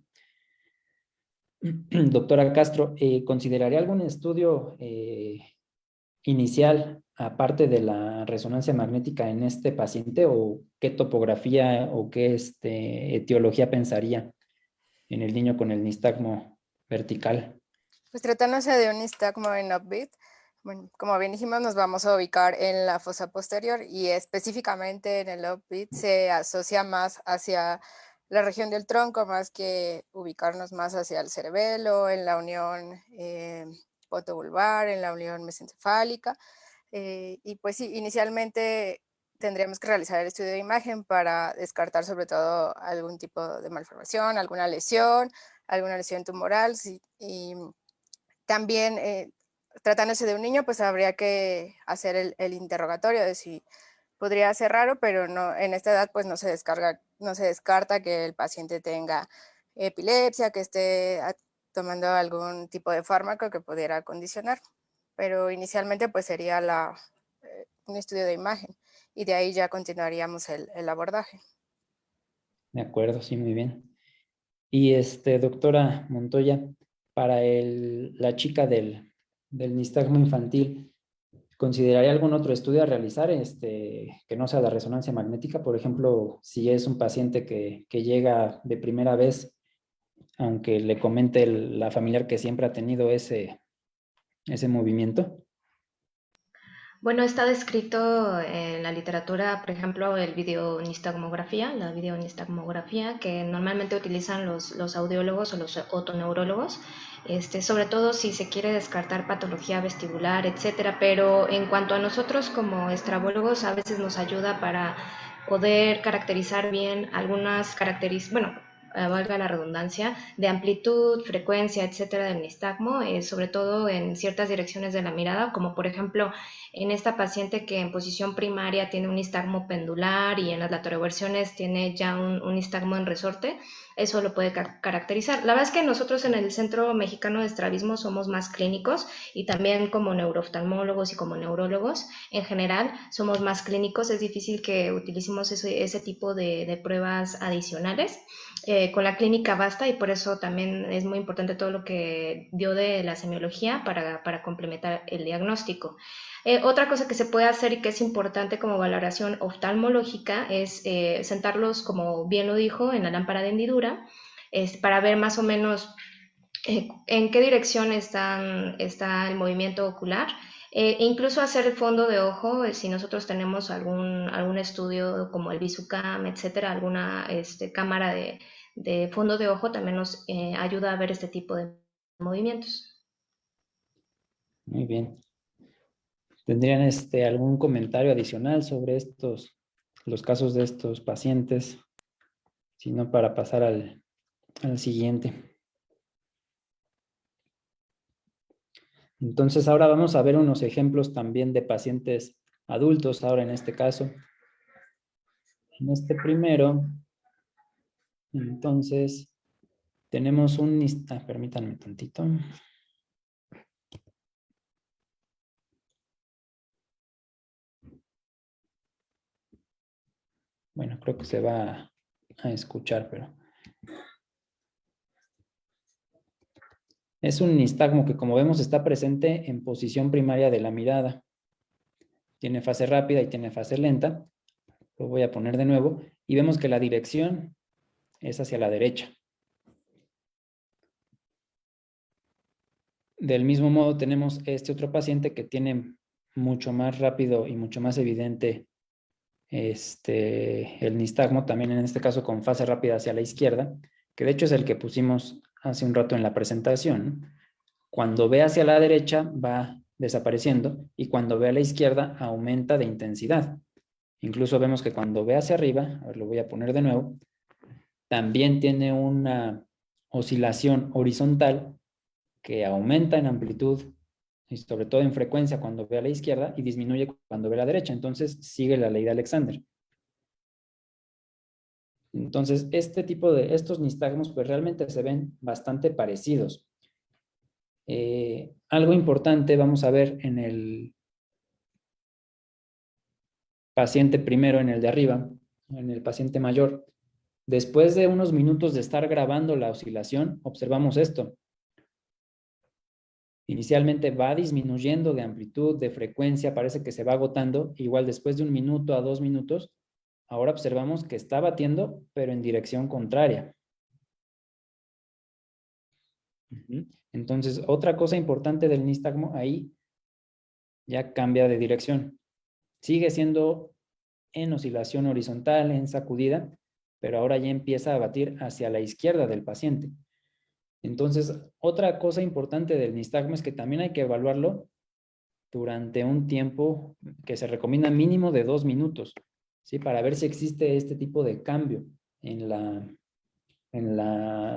Doctora Castro, ¿consideraría algún estudio inicial, aparte de la resonancia magnética en este paciente, o qué topografía o qué etiología pensaría en el niño con el nistagmo vertical? Pues tratándose de un nistagmo en upbeat, bueno, como bien dijimos, nos vamos a ubicar en la fosa posterior y específicamente en el upbeat se asocia más hacia la región del tronco, más que ubicarnos más hacia el cerebelo, en la unión potobulbar, en la unión mesencefálica. Y pues sí, inicialmente tendríamos que realizar el estudio de imagen para descartar sobre todo algún tipo de malformación, alguna lesión tumoral, sí, y también, tratándose de un niño, pues habría que hacer el interrogatorio de si podría ser raro, pero no, en esta edad pues no se descarta que el paciente tenga epilepsia, que esté tomando algún tipo de fármaco que pudiera condicionar. Pero inicialmente pues sería un estudio de imagen y de ahí ya continuaríamos el abordaje. De acuerdo, sí, muy bien. Y doctora Montoya, para la chica del nistagmo infantil, ¿consideraría algún otro estudio a realizar que no sea la resonancia magnética? Por ejemplo, si es un paciente que llega de primera vez, aunque le comente la familiar que siempre ha tenido ese movimiento. Bueno, está descrito en la literatura, por ejemplo, el videonistagmografía, la videonistagmografía que normalmente utilizan los audiólogos o los otoneurólogos, sobre todo si se quiere descartar patología vestibular, etcétera. Pero en cuanto a nosotros como estrabólogos, a veces nos ayuda para poder caracterizar bien algunas características, bueno, valga la redundancia, de amplitud, frecuencia, etcétera, del nistagmo, sobre todo en ciertas direcciones de la mirada, como por ejemplo en esta paciente que en posición primaria tiene un nistagmo pendular y en las lateroversiones tiene ya un nistagmo en resorte, eso lo puede caracterizar. La verdad es que nosotros en el Centro Mexicano de Estrabismo somos más clínicos y también como neurooftalmólogos y como neurólogos en general somos más clínicos. Es difícil que utilicemos ese tipo de pruebas adicionales. Con la clínica basta y por eso también es muy importante todo lo que dio de la semiología para complementar el diagnóstico. Otra cosa que se puede hacer y que es importante como valoración oftalmológica es sentarlos, como bien lo dijo, en la lámpara de hendidura, para ver más o menos en qué dirección está el movimiento ocular. Incluso hacer el fondo de ojo, si nosotros tenemos algún estudio como el Visucam, etcétera, alguna cámara de fondo de ojo, también nos ayuda a ver este tipo de movimientos. Muy bien. ¿Tendrían algún comentario adicional sobre los casos de estos pacientes? Si no, para pasar al siguiente. Entonces, ahora vamos a ver unos ejemplos también de pacientes adultos, ahora en este caso. En este primero, entonces, tenemos permítanme tantito. Bueno, creo que se va a escuchar, pero... Es un nistagmo que, como vemos, está presente en posición primaria de la mirada. Tiene fase rápida y tiene fase lenta. Lo voy a poner de nuevo. Y vemos que la dirección es hacia la derecha. Del mismo modo, tenemos este otro paciente que tiene mucho más rápido y mucho más evidente el nistagmo, también en este caso con fase rápida hacia la izquierda, que de hecho es el que pusimos hace un rato en la presentación. Cuando ve hacia la derecha va desapareciendo y cuando ve a la izquierda aumenta de intensidad. Incluso vemos que cuando ve hacia arriba, a ver, lo voy a poner de nuevo, también tiene una oscilación horizontal que aumenta en amplitud y sobre todo en frecuencia cuando ve a la izquierda y disminuye cuando ve a la derecha. Entonces sigue la ley de Alexander. Entonces estos nistagmos pues realmente se ven bastante parecidos. Algo importante vamos a ver en el paciente primero, en el de arriba, en el paciente mayor. Después de unos minutos de estar grabando la oscilación, observamos esto. Inicialmente va disminuyendo de amplitud, de frecuencia, parece que se va agotando. Igual después de 1 minuto a 2 minutos, ahora observamos que está batiendo, pero en dirección contraria. Entonces, otra cosa importante del nistagmo, ahí ya cambia de dirección. Sigue siendo en oscilación horizontal, en sacudida, pero ahora ya empieza a batir hacia la izquierda del paciente. Entonces, otra cosa importante del nistagmo es que también hay que evaluarlo durante un tiempo que se recomienda mínimo de 2 minutos, ¿sí? Para ver si existe este tipo de cambio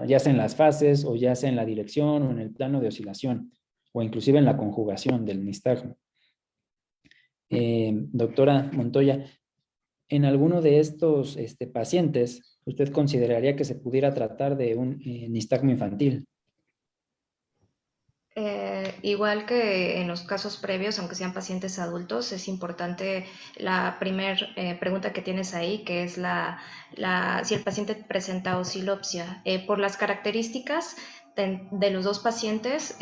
ya sea en las fases o ya sea en la dirección o en el plano de oscilación o inclusive en la conjugación del nistagmo. Doctora Montoya, en alguno de estos pacientes, ¿usted consideraría que se pudiera tratar de un nistagmo infantil? Igual que en los casos previos, aunque sean pacientes adultos, es importante la primera pregunta que tienes ahí, que es si el paciente presenta oscilopsia. Por las características de los dos pacientes,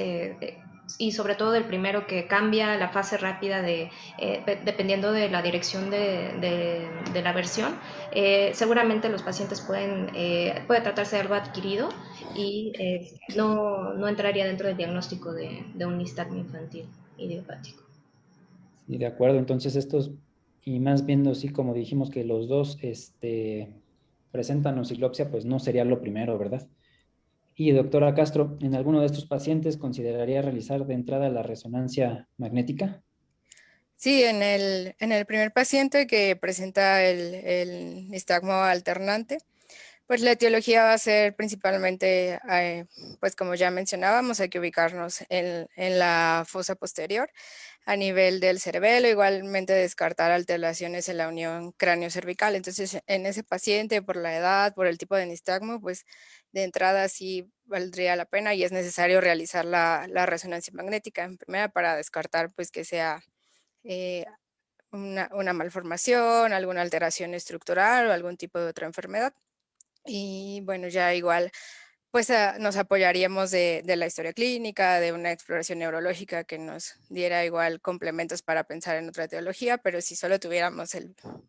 y sobre todo del primero que cambia la fase rápida dependiendo de la dirección de la versión, seguramente los pacientes puede tratarse de algo adquirido y no entraría dentro del diagnóstico de un nistagmo infantil idiopático. Sí, de acuerdo. Entonces estos, y más viendo así como dijimos que los dos presentan oscilopsia, pues no sería lo primero, ¿verdad? Y doctora Castro, ¿en alguno de estos pacientes consideraría realizar de entrada la resonancia magnética? Sí, en el primer paciente que presenta el nistagmo alternante, pues la etiología va a ser principalmente, pues como ya mencionábamos, hay que ubicarnos en la fosa posterior a nivel del cerebelo, igualmente descartar alteraciones en la unión cráneo-cervical. Entonces, en ese paciente, por la edad, por el tipo de nistagmo, pues de entrada sí valdría la pena y es necesario realizar la resonancia magnética en primera para descartar pues que sea eh, una malformación, alguna alteración estructural o algún tipo de otra enfermedad. Y bueno, ya igual, pues nos apoyaríamos de la historia clínica, de una exploración neurológica que nos diera igual complementos para pensar en otra etiología, pero si solo tuviéramos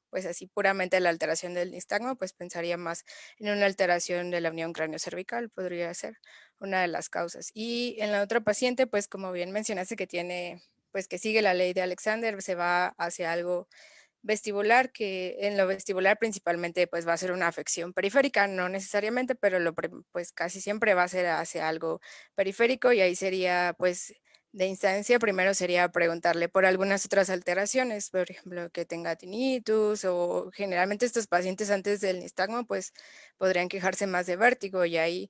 pues así puramente la alteración del nistagmo, pues pensaría más en una alteración de la unión cráneo-cervical, podría ser una de las causas. Y en la otra paciente, pues como bien mencionaste pues que sigue la ley de Alexander, se va hacia algo vestibular, que en lo vestibular principalmente pues va a ser una afección periférica, no necesariamente, pero pues casi siempre va a ser hacia algo periférico y ahí sería pues de instancia, primero sería preguntarle por algunas otras alteraciones, por ejemplo, que tenga tinnitus o generalmente estos pacientes antes del nistagmo pues podrían quejarse más de vértigo y ahí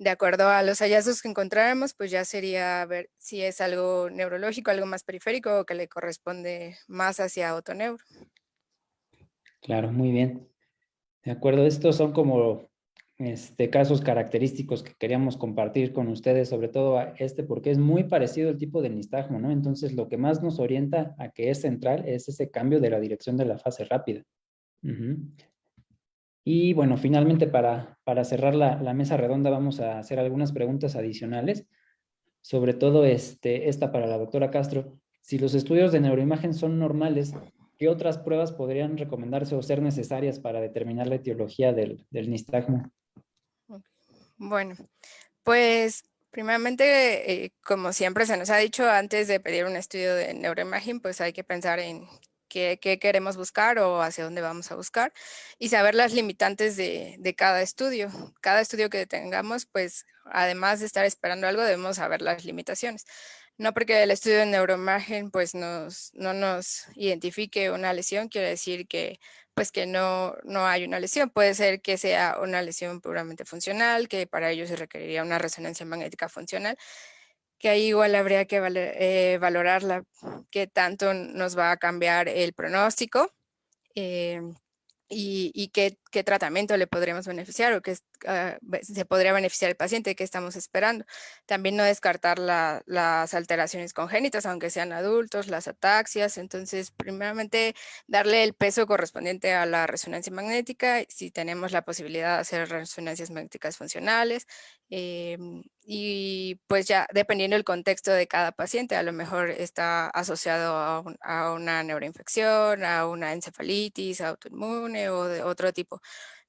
de acuerdo a los hallazgos que encontráramos, pues ya sería ver si es algo neurológico, algo más periférico o que le corresponde más hacia otoneuro. Claro, muy bien. De acuerdo, estos son como casos característicos que queríamos compartir con ustedes, sobre todo porque es muy parecido el tipo de nistagmo, ¿no? Entonces, lo que más nos orienta a que es central es ese cambio de la dirección de la fase rápida. Y bueno, finalmente para cerrar la mesa redonda vamos a hacer algunas preguntas adicionales, sobre todo esta para la doctora Castro. Si los estudios de neuroimagen son normales, ¿qué otras pruebas podrían recomendarse o ser necesarias para determinar la etiología del nistagmo? Bueno, pues primeramente, como siempre se nos ha dicho, antes de pedir un estudio de neuroimagen, pues hay que pensar en qué queremos buscar o hacia dónde vamos a buscar y saber las limitantes de cada estudio. Cada estudio que tengamos, pues además de estar esperando algo, debemos saber las limitaciones. No porque el estudio de neuroimagen pues no nos identifique una lesión, quiere decir que pues que no hay una lesión. Puede ser que sea una lesión puramente funcional, que para ello se requeriría una resonancia magnética funcional, que ahí igual habría que valorar qué tanto nos va a cambiar el pronóstico. eh, y qué tratamiento le podríamos beneficiar o se podría beneficiar el paciente que estamos esperando. También no descartar las alteraciones congénitas, aunque sean adultos, las ataxias. Entonces, primeramente, darle el peso correspondiente a la resonancia magnética, si tenemos la posibilidad de hacer resonancias magnéticas funcionales. Y pues ya dependiendo del contexto de cada paciente, a lo mejor está asociado a una neuroinfección, a una encefalitis autoinmune o de otro tipo.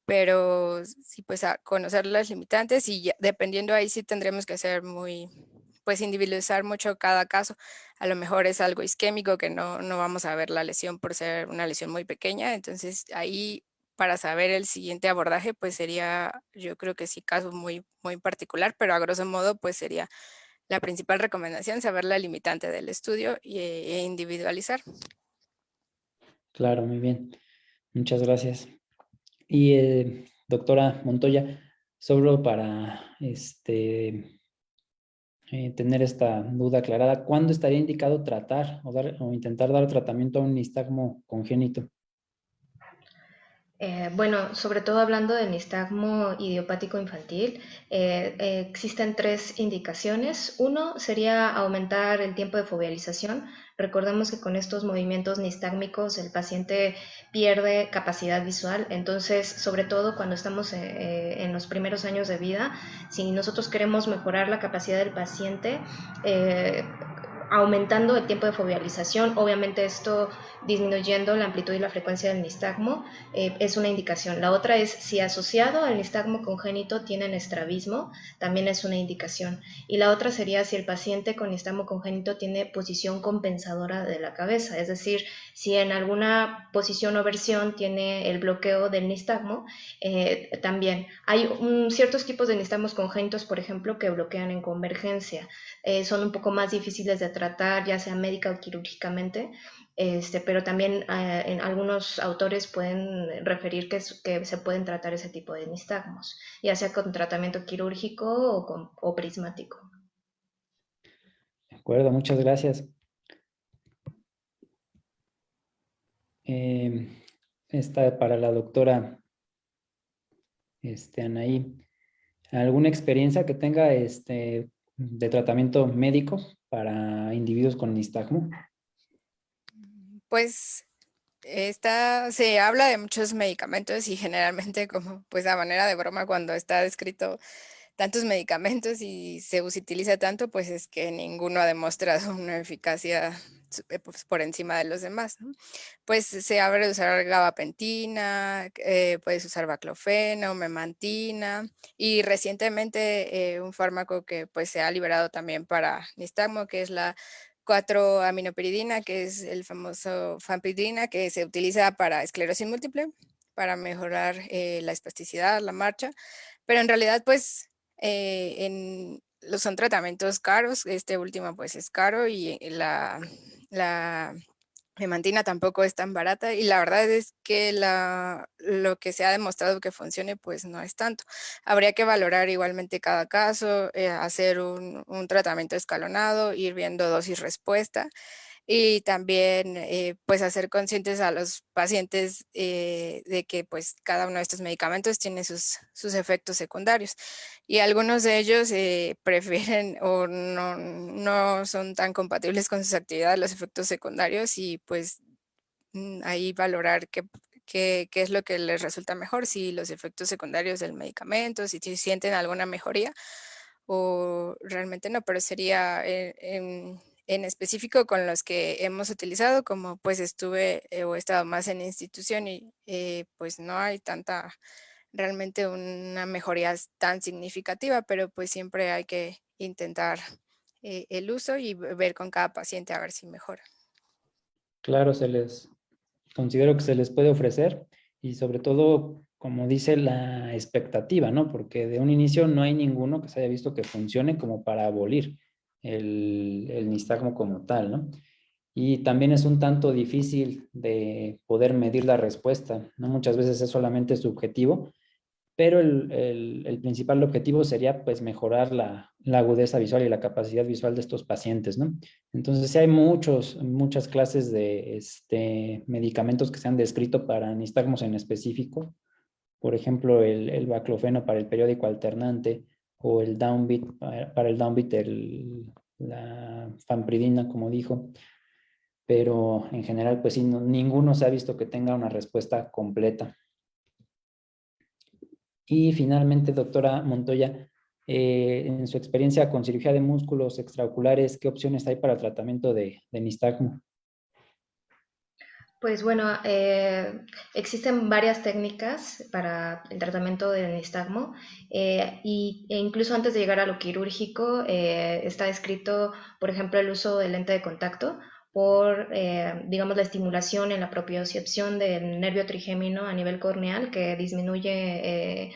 Pero sí, pues a conocer las limitantes y dependiendo ahí sí tendremos que ser pues individualizar mucho cada caso. A lo mejor es algo isquémico que no vamos a ver la lesión por ser una lesión muy pequeña. Entonces ahí para saber el siguiente abordaje, pues sería, yo creo que sí, caso muy particular, pero a grosso modo, pues sería la principal recomendación, saber la limitante del estudio e individualizar. Claro, muy bien. Muchas gracias. Y doctora Montoya, solo para tener esta duda aclarada, ¿cuándo estaría indicado tratar o intentar dar tratamiento a un nistagmo congénito? Bueno, sobre todo hablando del nistagmo idiopático infantil, existen tres indicaciones. Uno sería aumentar el tiempo de fovealización. Recordemos que con estos movimientos nistágmicos el paciente pierde capacidad visual, entonces, sobre todo cuando estamos en los primeros años de vida, si nosotros queremos mejorar la capacidad del paciente, aumentando el tiempo de fovealización, obviamente esto disminuyendo la amplitud y la frecuencia del nistagmo, es una indicación. La otra es si asociado al nistagmo congénito tienen estrabismo, también es una indicación. Y la otra sería si el paciente con nistagmo congénito tiene posición compensadora de la cabeza, es decir, si en alguna posición o versión tiene el bloqueo del nistagmo, también. Hay ciertos tipos de nistagmos congénitos, por ejemplo, que bloquean en convergencia. Son un poco más difíciles de tratar, ya sea médica o quirúrgicamente, pero también en algunos autores pueden referir que se pueden tratar ese tipo de nistagmos, ya sea con tratamiento quirúrgico o prismático. De acuerdo, muchas gracias. Esta para la doctora Anaí. ¿Alguna experiencia que tenga de tratamiento médico para individuos con nistagmo? Pues se habla de muchos medicamentos y generalmente como pues a manera de broma cuando está descrito tantos medicamentos y se utiliza tanto, pues es que ninguno ha demostrado una eficacia pues, por encima de los demás, ¿no? Pues se habla de usar gabapentina, puedes usar baclofeno, memantina y recientemente un fármaco que pues se ha liberado también para nistagmo, que es la 4-aminopiridina, que es el famoso fampiridina, que se utiliza para esclerosis múltiple, para mejorar la espasticidad, la marcha, pero en realidad pues son tratamientos caros. Este último pues es caro y la memantina tampoco es tan barata y la verdad es que lo que se ha demostrado que funcione pues no es tanto. Habría que valorar igualmente cada caso, hacer un tratamiento escalonado, ir viendo dosis respuesta y también pues hacer conscientes a los pacientes de que pues cada uno de estos medicamentos tiene sus efectos secundarios y algunos de ellos prefieren o no son tan compatibles con sus actividades los efectos secundarios y pues ahí valorar qué es lo que les resulta mejor, si los efectos secundarios del medicamento, si sienten alguna mejoría o realmente no, pero sería en específico con los que hemos utilizado, como pues estuve o he estado más en institución y pues no hay tanta, realmente una mejoría tan significativa, pero pues siempre hay que intentar el uso y ver con cada paciente a ver si mejora. Claro, considero que se les puede ofrecer y sobre todo, como dice, la expectativa, ¿no? Porque de un inicio no hay ninguno que se haya visto que funcione como para abolir el nistagmo como tal, ¿no? Y también es un tanto difícil de poder medir la respuesta, ¿no? Muchas veces es solamente subjetivo, pero el principal objetivo sería pues mejorar la agudeza visual y la capacidad visual de estos pacientes, ¿no? Entonces sí hay muchas clases de medicamentos que se han descrito para nistagmos en específico, por ejemplo el baclofeno para el periódico alternante o el downbeat para el downbeat, la fampridina, como dijo, pero en general pues sí, ninguno se ha visto que tenga una respuesta completa. Y finalmente, doctora Montoya, en su experiencia con cirugía de músculos extraoculares, ¿qué opciones hay para el tratamiento de nistagmo? Pues bueno, existen varias técnicas para el tratamiento del nistagmo e incluso antes de llegar a lo quirúrgico está descrito, por ejemplo, el uso de lente de contacto por, digamos, la estimulación en la propiocepción del nervio trigémino a nivel corneal que disminuye,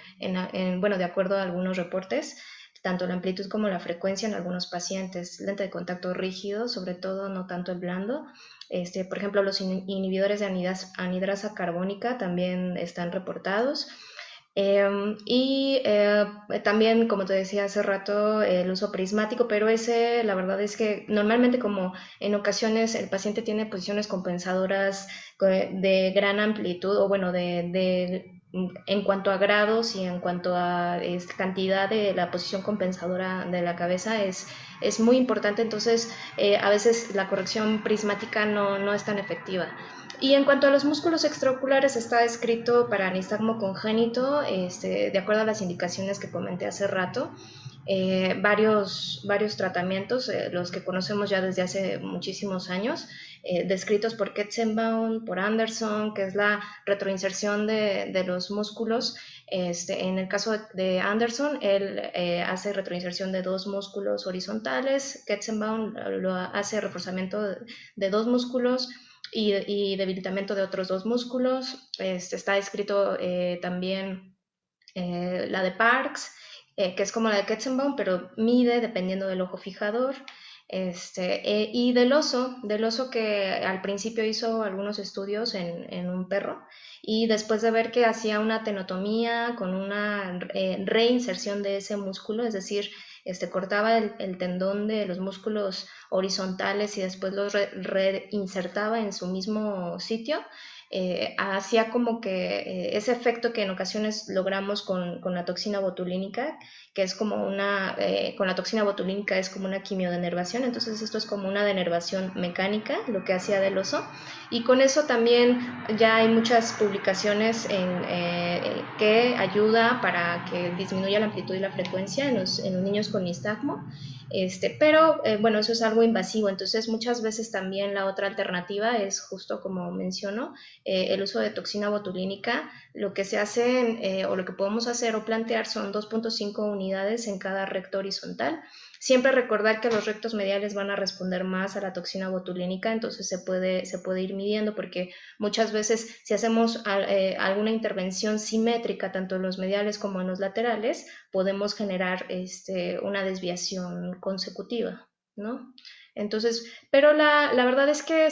bueno, de acuerdo a algunos reportes, tanto la amplitud como la frecuencia en algunos pacientes. Lente de contacto rígido, sobre todo, no tanto el blando. Por ejemplo, los inhibidores de anidrasa carbónica también están reportados. También, como te decía hace rato, el uso prismático, pero ese, la verdad es que normalmente como en ocasiones el paciente tiene posiciones compensadoras de gran amplitud, o bueno, en cuanto a grados y en cuanto a cantidad de la posición compensadora de la cabeza es muy importante, entonces a veces la corrección prismática no es tan efectiva. Y en cuanto a los músculos extraoculares, está escrito para nistagmo congénito, de acuerdo a las indicaciones que comenté hace rato, varios tratamientos, los que conocemos ya desde hace muchísimos años, descritos por Ketzenbaum, por Anderson, que es la retroinserción de los músculos. En el caso de Anderson, él hace retroinserción de 2 músculos horizontales, Ketzenbaum lo hace reforzamiento de 2 músculos, y debilitamiento de otros 2 músculos. Está escrito también la de Parks, que es como la de Ketzenbaum, pero mide dependiendo del ojo fijador. Y del oso que al principio hizo algunos estudios en un perro, y después de ver que hacía una tenotomía con una reinserción de ese músculo, es decir, cortaba el tendón de los músculos horizontales y después los reinsertaba en su mismo sitio, hacía como que ese efecto que en ocasiones logramos con la toxina botulínica, que es como con la toxina botulínica es como una quimiodenervación, entonces esto es como una denervación mecánica, lo que hacía del oso, y con eso también ya hay muchas publicaciones que ayuda para que disminuya la amplitud y la frecuencia en los niños con nistagmo. Pero bueno, eso es algo invasivo, entonces muchas veces también la otra alternativa es justo como menciono, el uso de toxina botulínica. Lo que se hace o lo que podemos hacer o plantear son 2.5 unidades en cada recto horizontal. Siempre recordar que los rectos mediales van a responder más a la toxina botulínica, entonces se puede ir midiendo, porque muchas veces si hacemos alguna intervención simétrica tanto en los mediales como en los laterales, podemos generar una desviación consecutiva, ¿no? Entonces, pero la verdad es que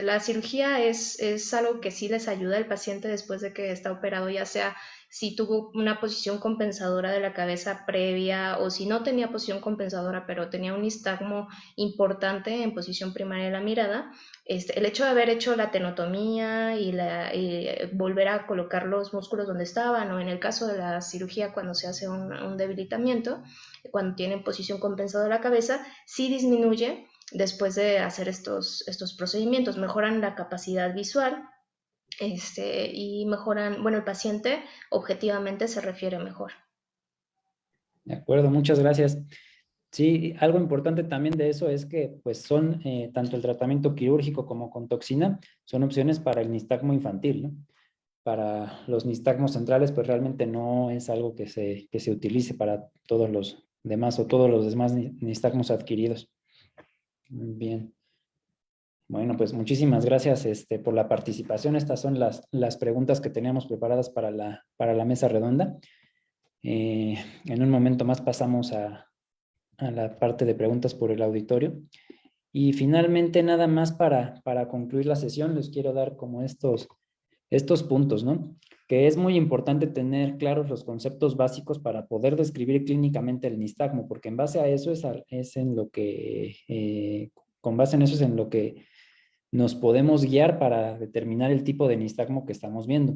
la cirugía es algo que sí les ayuda al paciente después de que está operado, ya sea si tuvo una posición compensadora de la cabeza previa o si no tenía posición compensadora pero tenía un nistagmo importante en posición primaria de la mirada. El hecho de haber hecho la tenotomía y volver a colocar los músculos donde estaban, o en el caso de la cirugía cuando se hace un debilitamiento, cuando tienen posición compensadora de la cabeza, sí disminuye después de hacer estos procedimientos, mejoran la capacidad visual. y mejoran, bueno, el paciente objetivamente se refiere mejor. De acuerdo, muchas gracias. Sí, algo importante también de eso es que pues son tanto el tratamiento quirúrgico como con toxina, son opciones para el nistagmo infantil, ¿no? Para los nistagmos centrales, pues realmente no es algo que se utilice para todos los demás o todos los demás nistagmos adquiridos. Muy bien. Bueno, pues muchísimas gracias por la participación. Estas son las preguntas que teníamos preparadas para la mesa redonda. En un momento más pasamos a la parte de preguntas por el auditorio. Y finalmente, nada más para concluir la sesión, les quiero dar como estos puntos, ¿no? Que es muy importante tener claros los conceptos básicos para poder describir clínicamente el nistagmo, porque en base a eso es en lo que, con base en eso es en lo que nos podemos guiar para determinar el tipo de nistagmo que estamos viendo.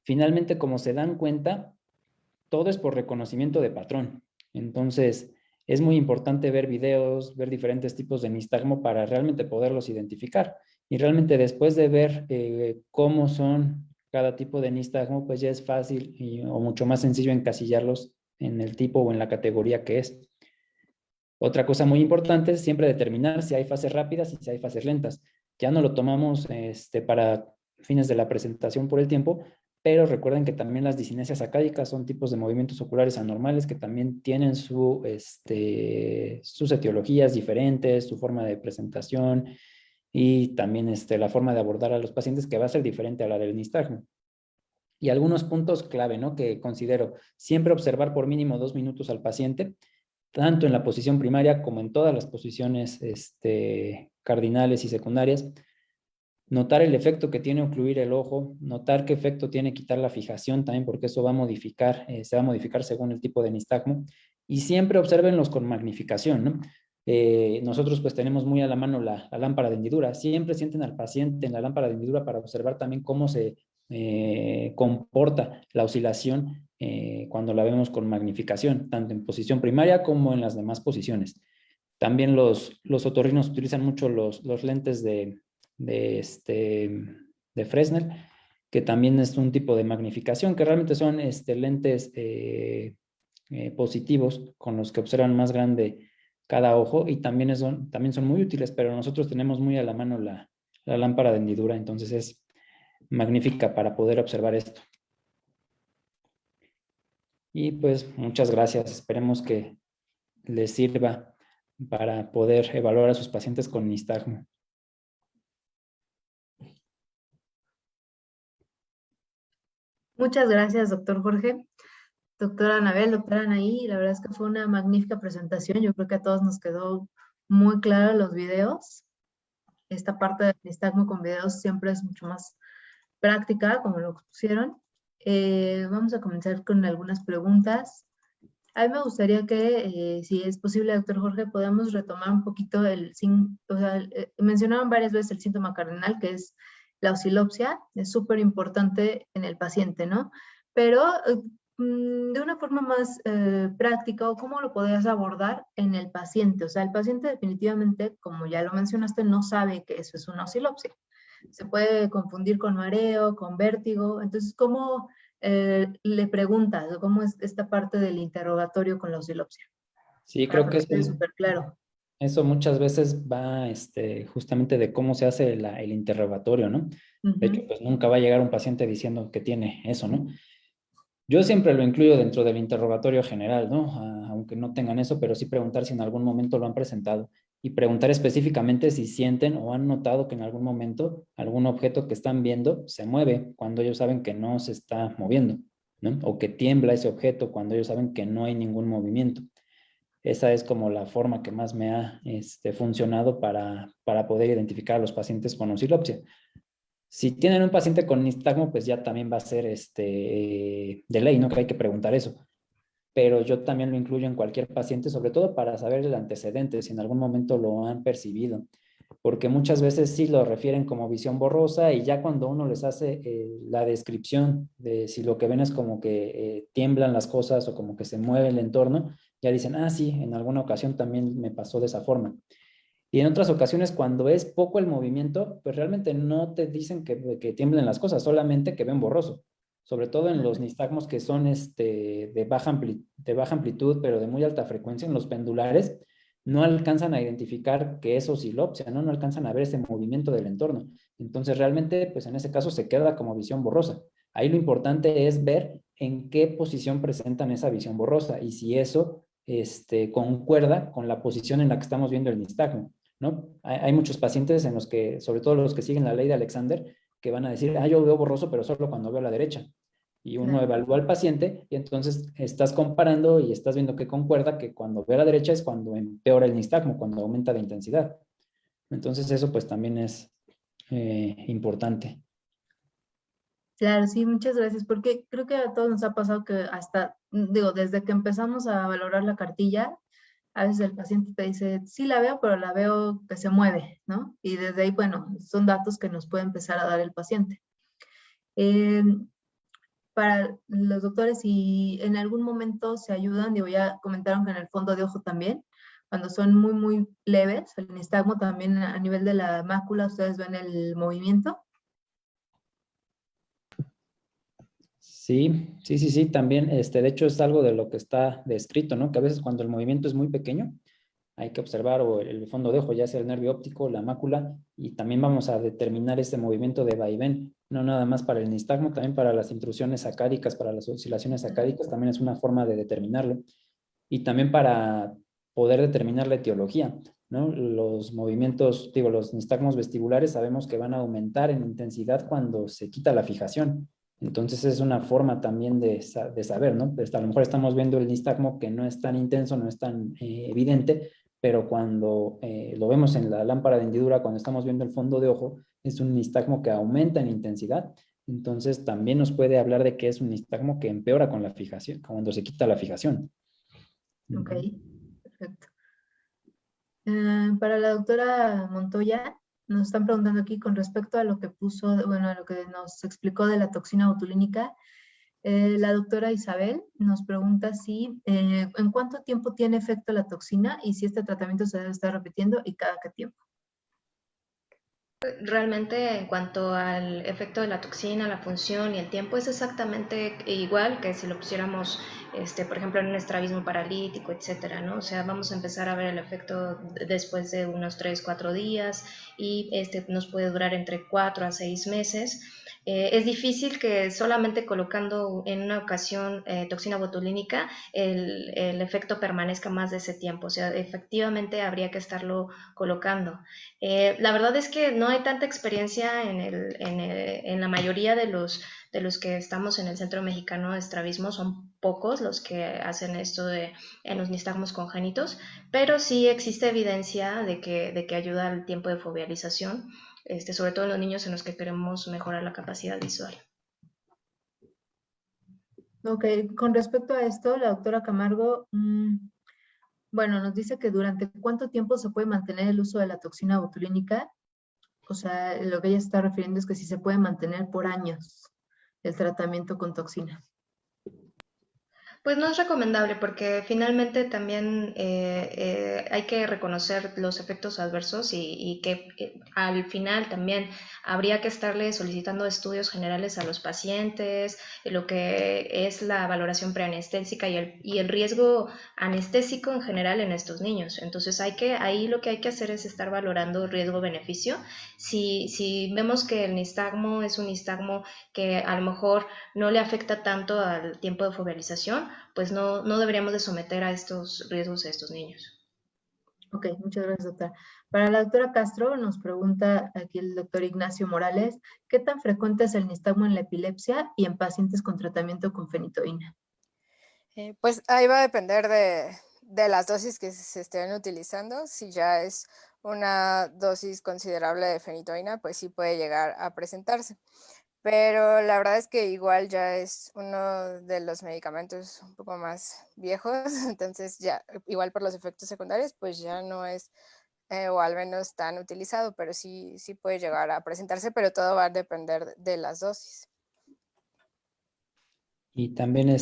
Finalmente, como se dan cuenta, todo es por reconocimiento de patrón. Entonces, es muy importante ver videos, ver diferentes tipos de nistagmo para realmente poderlos identificar. Y realmente después de ver cómo son cada tipo de nistagmo, pues ya es fácil o mucho más sencillo encasillarlos en el tipo o en la categoría que es. Otra cosa muy importante es siempre determinar si hay fases rápidas y si hay fases lentas. Ya no lo tomamos para fines de la presentación por el tiempo, pero recuerden que también las discinesias acádicas son tipos de movimientos oculares anormales que también tienen sus etiologías diferentes, su forma de presentación y también la forma de abordar a los pacientes que va a ser diferente a la del nistagmo. Y algunos puntos clave, ¿no? Que considero siempre observar por mínimo 2 minutos al paciente, tanto en la posición primaria como en todas las posiciones cardinales y secundarias. Notar el efecto que tiene ocluir el ojo, notar qué efecto tiene quitar la fijación también, porque eso va a modificar, se va a modificar según el tipo de nistagmo. Y siempre obsérvenlos con magnificación, ¿no? Nosotros pues tenemos muy a la mano la lámpara de hendidura. Siempre sienten al paciente en la lámpara de hendidura para observar también cómo se comporta la oscilación cuando la vemos con magnificación, tanto en posición primaria como en las demás posiciones. También los otorrinos utilizan mucho los lentes de Fresnel, que también es un tipo de magnificación, que realmente son lentes positivos con los que observan más grande cada ojo y también son muy útiles, pero nosotros tenemos muy a la mano la lámpara de hendidura, entonces es magnífica para poder observar esto. Y pues muchas gracias, esperemos que les sirva para poder evaluar a sus pacientes con nistagmo. Muchas gracias, doctor Jorge. Doctora Anabel, doctora Anaí, la verdad es que fue una magnífica presentación. Yo creo que a todos nos quedó muy claro los videos. Esta parte del nistagmo con videos siempre es mucho más práctica, como lo pusieron. Vamos a comenzar con algunas preguntas. A mí me gustaría que, si es posible, doctor Jorge, podamos retomar un poquito mencionaron varias veces el síntoma cardinal, que es la oscilopsia. Es súper importante en el paciente, ¿no? Pero de una forma más práctica, ¿o cómo lo podrías abordar en el paciente? O sea, el paciente definitivamente, como ya lo mencionaste, no sabe que eso es una oscilopsia. Se puede confundir con mareo, con vértigo. Entonces, ¿cómo le preguntas cómo es esta parte del interrogatorio con la oscilopsia? Sí, Para creo que que nos quede súper claro. eso muchas veces va justamente de cómo se hace el interrogatorio, ¿no? De hecho, pues nunca va a llegar un paciente diciendo que tiene eso, ¿no? Yo siempre lo incluyo dentro del interrogatorio general, ¿no? Aunque no tengan eso, pero sí preguntar si en algún momento lo han presentado y preguntar específicamente si sienten o han notado que en algún momento algún objeto que están viendo se mueve cuando ellos saben que no se está moviendo, ¿no? O que tiembla ese objeto cuando ellos saben que no hay ningún movimiento. Esa es como la forma que más me ha funcionado para poder identificar a los pacientes con oscilopsia. Si tienen un paciente con nistagmo, pues ya también va a ser de ley, ¿no? Que hay que preguntar eso. Pero yo también lo incluyo en cualquier paciente, sobre todo para saber el antecedente, si en algún momento lo han percibido. Porque muchas veces sí lo refieren como visión borrosa y ya cuando uno les hace la descripción de si lo que ven es como que tiemblan las cosas o como que se mueve el entorno, ya dicen, ah, sí, en alguna ocasión también me pasó de esa forma. Y en otras ocasiones, cuando es poco el movimiento, pues realmente no te dicen que tiemblen las cosas, solamente que ven borroso. Sobre todo en los nistagmos que son de baja amplitud, pero de muy alta frecuencia, en los pendulares, no alcanzan a identificar que es oscilopsia, ¿no? No alcanzan a ver ese movimiento del entorno. Entonces, realmente, pues en ese caso se queda como visión borrosa. Ahí lo importante es ver en qué posición presentan esa visión borrosa y si eso concuerda con la posición en la que estamos viendo el nistagmo, ¿no? Hay muchos pacientes en los que, sobre todo los que siguen la ley de Alexander, que van a decir, yo veo borroso, pero solo cuando veo a la derecha. Y uno evalúa al paciente y entonces estás comparando y estás viendo que concuerda que cuando ve a la derecha es cuando empeora el nistagmo, cuando aumenta de intensidad. Entonces eso pues también es importante. Claro, sí, muchas gracias, porque creo que a todos nos ha pasado que hasta, digo, desde que empezamos a valorar la cartilla, a veces el paciente te dice, sí la veo, pero la veo que se mueve, ¿no? Y desde ahí, bueno, son datos que nos puede empezar a dar el paciente. Para los doctores, si en algún momento se ayudan, digo, ya comentaron que en el fondo de ojo también, cuando son muy, muy leves, el nistagmo también a nivel de la mácula, ustedes ven el movimiento. Sí, también, de hecho es algo de lo que está descrito, ¿no? Que a veces cuando el movimiento es muy pequeño, hay que observar o el fondo de ojo, ya sea el nervio óptico, la mácula, y también vamos a determinar este movimiento de vaivén, no nada más para el nistagmo, también para las intrusiones sacádicas, para las oscilaciones sacádicas, también es una forma de determinarlo, y también para poder determinar la etiología, ¿no? Los movimientos, los nistagmos vestibulares sabemos que van a aumentar en intensidad cuando se quita la fijación. Entonces es una forma también de saber, ¿no? Pues a lo mejor estamos viendo el nistagmo que no es tan intenso, no es tan evidente, pero cuando lo vemos en la lámpara de hendidura, cuando estamos viendo el fondo de ojo, es un nistagmo que aumenta en intensidad. Entonces también nos puede hablar de que es un nistagmo que empeora con la fijación, cuando se quita la fijación. Ok, perfecto. Para la doctora Montoya, nos están preguntando aquí con respecto a lo que puso, bueno, a lo que nos explicó de la toxina botulínica. La doctora Isabel nos pregunta si, ¿en cuánto tiempo tiene efecto la toxina y si este tratamiento se debe estar repitiendo y cada qué tiempo? Realmente en cuanto al efecto de la toxina, la función y el tiempo es exactamente igual que si lo pusiéramos, por ejemplo, en un estrabismo paralítico, etcétera, ¿no? O sea, vamos a empezar a ver el efecto después de unos 3, 4 días y nos puede durar entre 4 a 6 meses. Es difícil que solamente colocando en una ocasión toxina botulínica el efecto permanezca más de ese tiempo, o sea, efectivamente habría que estarlo colocando. La verdad es que no hay tanta experiencia en la mayoría de los que estamos en el Centro Mexicano de Estrabismo, son pocos los que hacen esto en los nistagmos congénitos, pero sí existe evidencia de que ayuda al tiempo de fovealización, sobre todo en los niños en los que queremos mejorar la capacidad visual. Ok, con respecto a esto, la doctora Camargo, bueno, nos dice que durante cuánto tiempo se puede mantener el uso de la toxina botulínica. O sea, lo que ella está refiriendo es que si se puede mantener por años el tratamiento con toxina. Pues no es recomendable porque finalmente también hay que reconocer los efectos adversos y que al final también habría que estarle solicitando estudios generales a los pacientes, lo que es la valoración preanestésica y el riesgo anestésico en general en estos niños. Entonces ahí lo que hay que hacer es estar valorando riesgo-beneficio. Si vemos que el nistagmo es un nistagmo que a lo mejor no le afecta tanto al tiempo de fovealización, pues no deberíamos de someter a estos riesgos a estos niños. Ok, muchas gracias, doctora. Para la doctora Castro, nos pregunta aquí el doctor Ignacio Morales, ¿qué tan frecuente es el nistagmo en la epilepsia y en pacientes con tratamiento con fenitoína? Pues ahí va a depender de las dosis que se estén utilizando. Si ya es una dosis considerable de fenitoína, pues sí puede llegar a presentarse. Pero la verdad es que igual ya es uno de los medicamentos un poco más viejos, entonces ya igual por los efectos secundarios, pues ya no es, o al menos tan utilizado, pero sí puede llegar a presentarse, pero todo va a depender de las dosis. Y también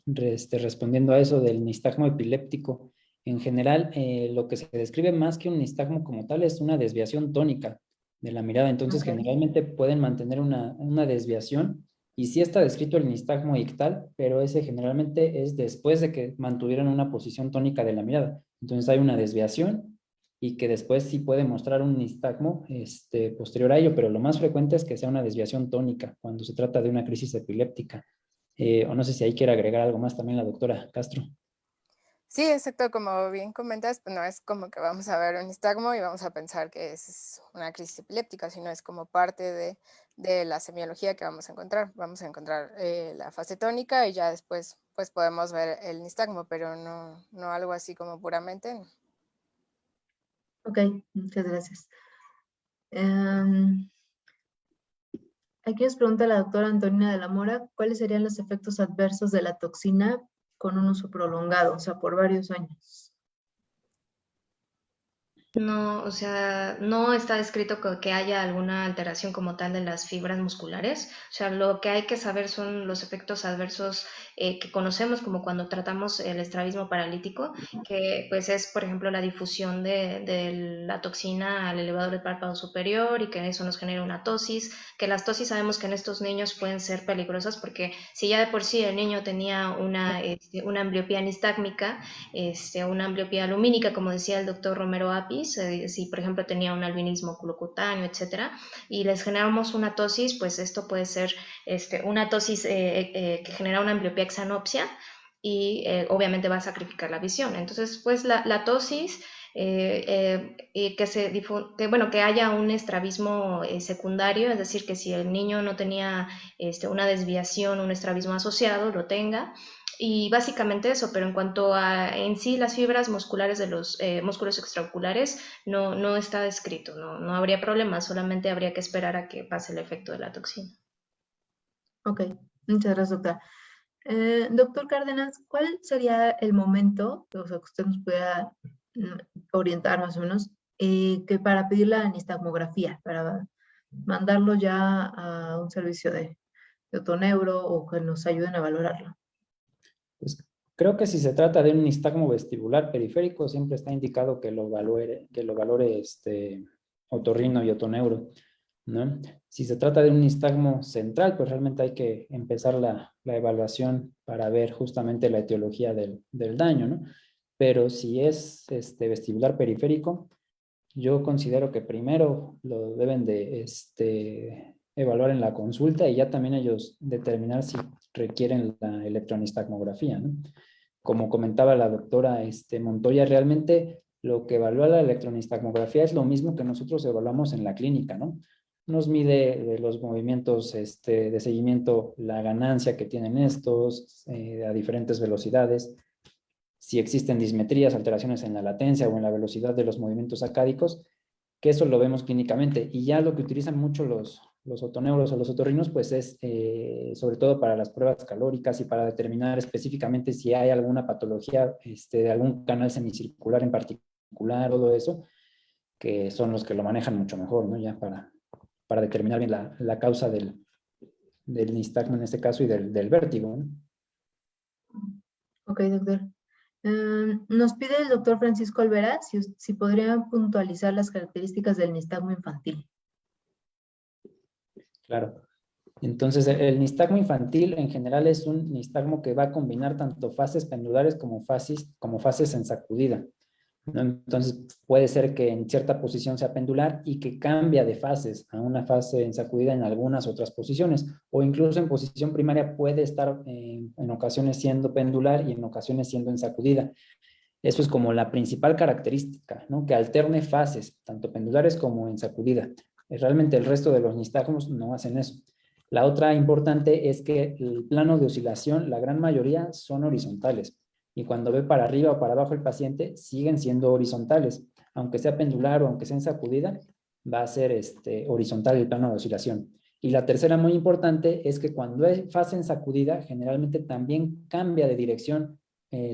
respondiendo a eso del nistagmo epiléptico, En general, lo que se describe más que un nistagmo como tal es una desviación tónica de la mirada. Entonces, Ok. generalmente pueden mantener una desviación, y sí está descrito el nistagmo ictal, pero ese generalmente es después de que mantuvieron una posición tónica de la mirada. Entonces hay una desviación y que después sí puede mostrar un nistagmo posterior a ello, pero lo más frecuente es que sea una desviación tónica cuando se trata de una crisis epiléptica. O no sé si ahí quiere agregar algo más también la doctora Castro. Sí, exacto, como bien comentas, pues no es como que vamos a ver un nistagmo y vamos a pensar que es una crisis epiléptica, sino es como parte de la semiología que vamos a encontrar. Vamos a encontrar la fase tónica y ya después pues podemos ver el nistagmo, pero no algo así como puramente. No. Ok, muchas gracias. Aquí nos pregunta la doctora Antonina de la Mora, ¿cuáles serían los efectos adversos de la toxina con un uso prolongado, o sea, por varios años? No, o sea, no está descrito que haya alguna alteración como tal de las fibras musculares. O sea, lo que hay que saber son los efectos adversos que conocemos como cuando tratamos el estrabismo paralítico, que pues es, por ejemplo, la difusión de la toxina al elevador del párpado superior y que eso nos genera una tosis, que las tosis sabemos que en estos niños pueden ser peligrosas porque si ya de por sí el niño tenía una ambliopía nistágmica, una ambliopía lumínica, como decía el doctor Romero Apis, si por ejemplo tenía un albinismo oculocutáneo, etcétera, y les generamos una tosis, pues esto puede ser una tosis que genera una ambliopía exanopsia y obviamente va a sacrificar la visión. Entonces, pues la tosis que haya un estrabismo secundario, es decir, que si el niño no tenía una desviación, un estrabismo asociado, lo tenga. Y básicamente eso, pero en cuanto a en sí las fibras musculares de los músculos extraoculares, no está descrito, no habría problema, solamente habría que esperar a que pase el efecto de la toxina. Ok, muchas gracias, doctora. Doctor Cárdenas, ¿cuál sería el momento, o sea, que usted nos pueda orientar más o menos, que para pedir la nistagmografía, para mandarlo ya a un servicio de otoneuro o que nos ayuden a valorarlo? Pues creo que si se trata de un nistagmo vestibular periférico, siempre está indicado que lo valore otorrino y otoneuro, ¿no? Si se trata de un nistagmo central, pues realmente hay que empezar la evaluación para ver justamente la etiología del daño, ¿no? Pero si es vestibular periférico, yo considero que primero lo deben de evaluar en la consulta y ya también ellos determinar si requieren la electronistagmografía, ¿no? Como comentaba la doctora Montoya, realmente lo que evalúa la electronistagmografía es lo mismo que nosotros evaluamos en la clínica, ¿no? Nos mide de los movimientos de seguimiento la ganancia que tienen estos a diferentes velocidades, si existen dismetrías, alteraciones en la latencia o en la velocidad de los movimientos acádicos, que eso lo vemos clínicamente. Y ya lo que utilizan mucho los otoneuros o los otorrinos, pues es sobre todo para las pruebas calóricas y para determinar específicamente si hay alguna patología de algún canal semicircular en particular, todo eso, que son los que lo manejan mucho mejor, ¿no? Ya para determinar bien la causa del nistagmo en este caso y del vértigo, ¿no? Ok, doctor. Nos pide el doctor Francisco Olvera si podrían puntualizar las características del nistagmo infantil. Claro. Entonces, el nistagmo infantil en general es un nistagmo que va a combinar tanto fases pendulares como fases en sacudida, ¿no? Entonces, puede ser que en cierta posición sea pendular y que cambia de fases a una fase en sacudida en algunas otras posiciones, o incluso en posición primaria puede estar en ocasiones siendo pendular y en ocasiones siendo en sacudida. Eso es como la principal característica, ¿no? Que alterne fases, tanto pendulares como en sacudida. Realmente el resto de los nistagmos no hacen eso. La otra importante es que el plano de oscilación, la gran mayoría son horizontales. Y cuando ve para arriba o para abajo el paciente, siguen siendo horizontales. Aunque sea pendular o aunque sea en sacudida, va a ser horizontal el plano de oscilación. Y la tercera muy importante es que cuando hay fase en sacudida, generalmente también cambia de dirección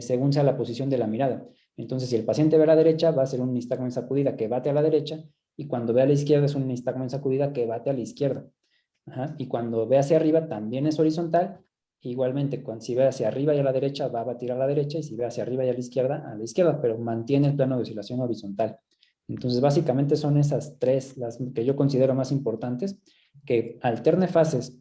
según sea la posición de la mirada. Entonces, si el paciente ve a la derecha, va a ser un nistagmo en sacudida que bate a la derecha, y cuando ve a la izquierda es un nistagmo en sacudida que bate a la izquierda. Ajá. Y cuando ve hacia arriba también es horizontal, Igualmente, si ve hacia arriba y a la derecha, va a batir a la derecha, y si ve hacia arriba y a la izquierda, pero mantiene el plano de oscilación horizontal. Entonces, básicamente son esas tres las que yo considero más importantes, que alterne fases,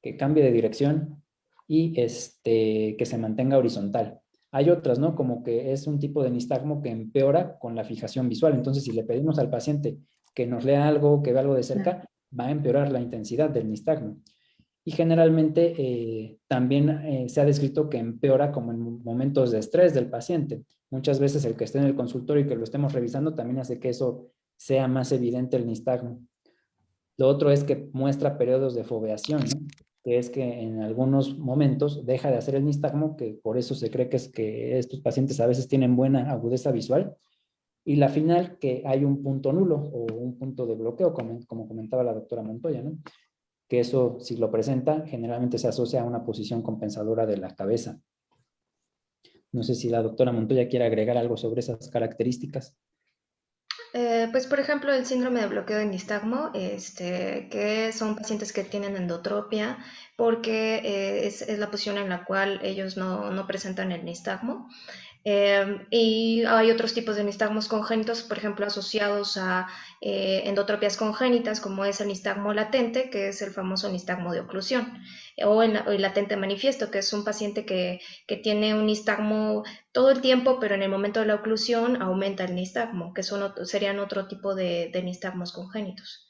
que cambie de dirección y que se mantenga horizontal. Hay otras, ¿no? Como que es un tipo de nistagmo que empeora con la fijación visual. Entonces, si le pedimos al paciente que nos lea algo, que vea algo de cerca, va a empeorar la intensidad del nistagmo. Y generalmente también se ha descrito que empeora como en momentos de estrés del paciente. Muchas veces el que esté en el consultorio y que lo estemos revisando también hace que eso sea más evidente el nistagmo. Lo otro es que muestra periodos de foveación, ¿no? Que es que en algunos momentos deja de hacer el nistagmo, que por eso se cree que es que estos pacientes a veces tienen buena agudeza visual. Y la final, que hay un punto nulo o un punto de bloqueo, como comentaba la doctora Montoya, ¿no? Que eso, si lo presenta, generalmente se asocia a una posición compensadora de la cabeza. No sé si la doctora Montoya quiere agregar algo sobre esas características. Pues por ejemplo el síndrome de bloqueo de nistagmo, que son pacientes que tienen endotropia porque es la posición en la cual ellos no presentan el nistagmo. Y hay otros tipos de nistagmos congénitos, por ejemplo, asociados a endotropias congénitas, como es el nistagmo latente, que es el famoso nistagmo de oclusión, o el latente manifiesto, que es un paciente que tiene un nistagmo todo el tiempo, pero en el momento de la oclusión aumenta el nistagmo, que serían otro tipo de nistagmos congénitos.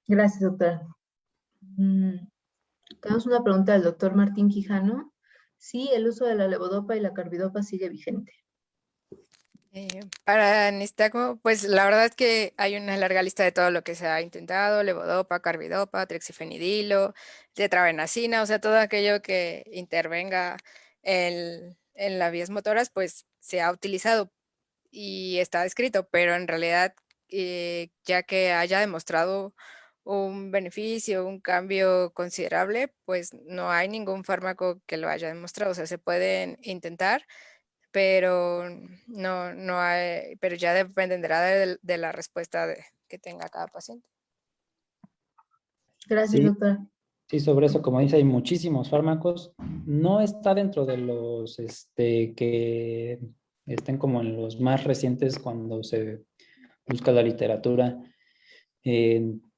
Gracias, doctora. Tenemos una pregunta del doctor Martín Quijano. Sí, el uso de la levodopa y la carbidopa sigue vigente. Para nistagmo, pues la verdad es que hay una larga lista de todo lo que se ha intentado: levodopa, carbidopa, trexifenidilo, tetrabenazina, o sea, todo aquello que intervenga en las vías motoras, pues se ha utilizado y está descrito, pero en realidad, ya que haya demostrado un beneficio, un cambio considerable, pues no hay ningún fármaco que lo haya demostrado. O sea, se pueden intentar, pero no hay, pero ya dependerá de la respuesta que tenga cada paciente. Gracias, Sí, doctora. sí, sobre eso, como dice, hay muchísimos fármacos. No está dentro de los que estén como en los más recientes cuando se busca la literatura.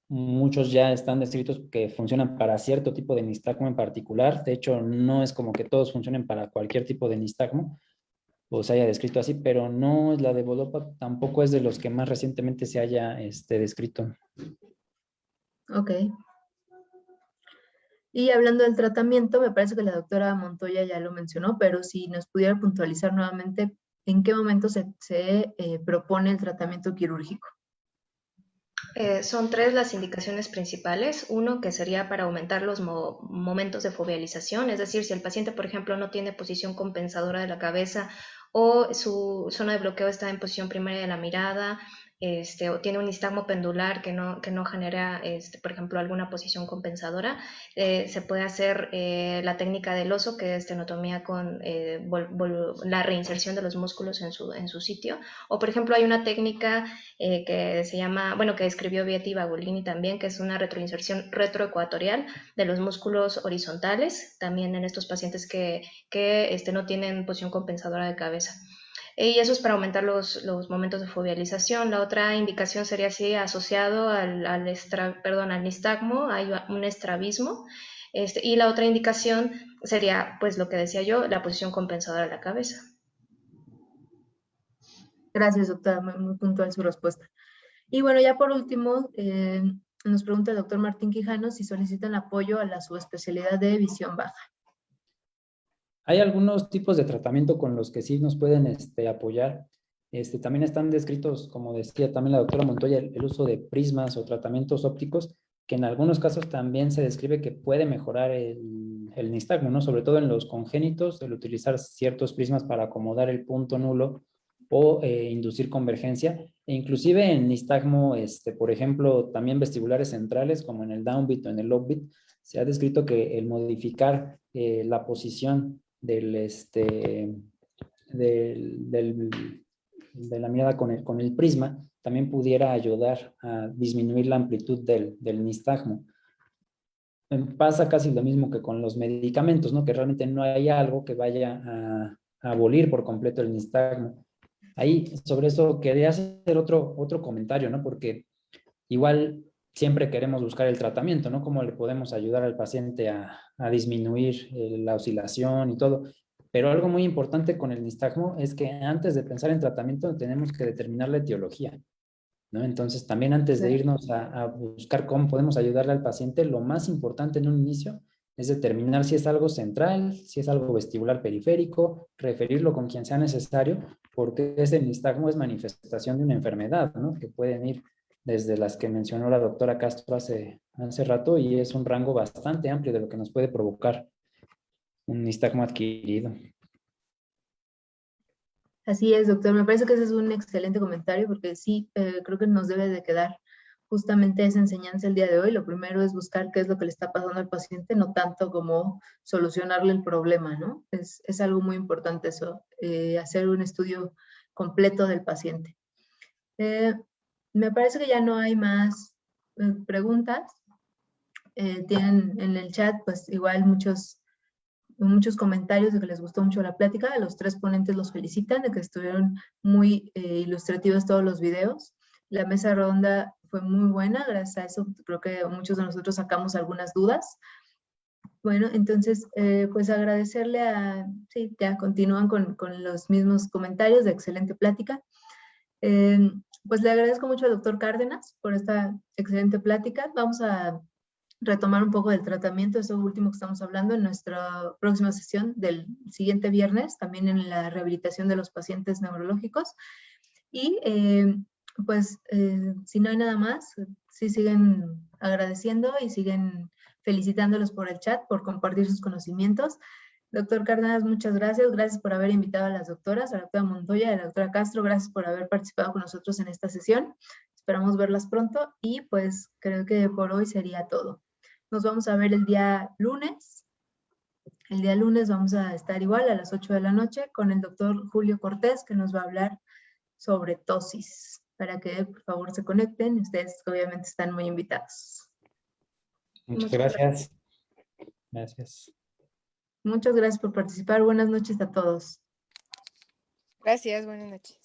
Muchos ya están descritos que funcionan para cierto tipo de nistagmo en particular. De hecho, no es como que todos funcionen para cualquier tipo de nistagmo o se haya descrito así, pero no es la de Levodopa, tampoco es de los que más recientemente se haya descrito. Ok. Y hablando del tratamiento, me parece que la doctora Montoya ya lo mencionó, pero si nos pudiera puntualizar nuevamente en qué momento se propone el tratamiento quirúrgico. Son tres las indicaciones principales. Uno, que sería para aumentar los momentos de fovealización, es decir, si el paciente, por ejemplo, no tiene posición compensadora de la cabeza o su zona de bloqueo está en posición primaria de la mirada, o tiene un nistagmo pendular que no genera, por ejemplo, alguna posición compensadora, se puede hacer la técnica del oso, que es tenotomía con la reinserción de los músculos en su sitio. O, por ejemplo, hay una técnica que se llama, bueno, que escribió Vieti Bagolini también, que es una retroinserción retroecuatorial de los músculos horizontales, también en estos pacientes que no tienen posición compensadora de cabeza. Y eso es para aumentar los momentos de fovealización. La otra indicación sería así, asociado al nistagmo, hay un estrabismo. Y la otra indicación sería, pues lo que decía yo, la posición compensadora de la cabeza. Gracias, doctora, muy puntual su respuesta. Y bueno, ya por último, nos pregunta el doctor Martín Quijano si solicitan apoyo a la subespecialidad de visión baja. Hay algunos tipos de tratamiento con los que sí nos pueden apoyar. También están descritos, como decía también la doctora Montoya, el uso de prismas o tratamientos ópticos, que en algunos casos también se describe que puede mejorar el nistagmo, ¿no? Sobre todo en los congénitos, el utilizar ciertos prismas para acomodar el punto nulo o inducir convergencia. E inclusive en nistagmo, por ejemplo, también vestibulares centrales, como en el downbeat o en el upbeat, se ha descrito que el modificar la posición de la mirada con el prisma también pudiera ayudar a disminuir la amplitud del nistagmo. pasa casi lo mismo que con los medicamentos, ¿no? Que realmente no hay algo que vaya a abolir por completo el nistagmo. Ahí, sobre eso, quería hacer otro comentario, ¿no? Porque igual siempre queremos buscar el tratamiento, ¿no? Cómo le podemos ayudar al paciente a disminuir la oscilación y todo. Pero algo muy importante con el nistagmo es que antes de pensar en tratamiento tenemos que determinar la etiología, ¿no? Entonces, también antes de irnos a buscar cómo podemos ayudarle al paciente, lo más importante en un inicio es determinar si es algo central, si es algo vestibular periférico, referirlo con quien sea necesario, porque ese nistagmo es manifestación de una enfermedad, ¿no? Que pueden ir desde las que mencionó la doctora Castro hace rato, y es un rango bastante amplio de lo que nos puede provocar un nistagmo adquirido. Así es, doctor. Me parece que ese es un excelente comentario porque sí, creo que nos debe de quedar justamente esa enseñanza el día de hoy. Lo primero es buscar qué es lo que le está pasando al paciente, no tanto como solucionarle el problema, ¿no? Es algo muy importante eso, hacer un estudio completo del paciente. Me parece que ya no hay más preguntas. Tienen en el chat, pues igual muchos comentarios de que les gustó mucho la plática. Los 3 ponentes los felicitan, de que estuvieron muy ilustrativos todos los videos. La mesa redonda fue muy buena, gracias a eso creo que muchos de nosotros sacamos algunas dudas. Bueno, entonces, pues agradecerle sí, ya continúan con los mismos comentarios de excelente plática. Pues le agradezco mucho al doctor Cárdenas por esta excelente plática. Vamos a retomar un poco del tratamiento, eso último que estamos hablando en nuestra próxima sesión del siguiente viernes, también en la rehabilitación de los pacientes neurológicos. Y pues si no hay nada más, sí siguen agradeciendo y siguen felicitándolos por el chat, por compartir sus conocimientos. Doctor Cárdenas, muchas gracias. Gracias por haber invitado a las doctoras, a la doctora Montoya y a la doctora Castro. Gracias por haber participado con nosotros en esta sesión. Esperamos verlas pronto y pues creo que por hoy sería todo. Nos vamos a ver el día lunes. El día lunes vamos a estar igual a las 8 de la noche con el doctor Julio Cortés, que nos va a hablar sobre tosis. Para que por favor se conecten. Ustedes obviamente están muy invitados. Muchas gracias. Gracias. Muchas gracias por participar. Buenas noches a todos. Gracias, buenas noches.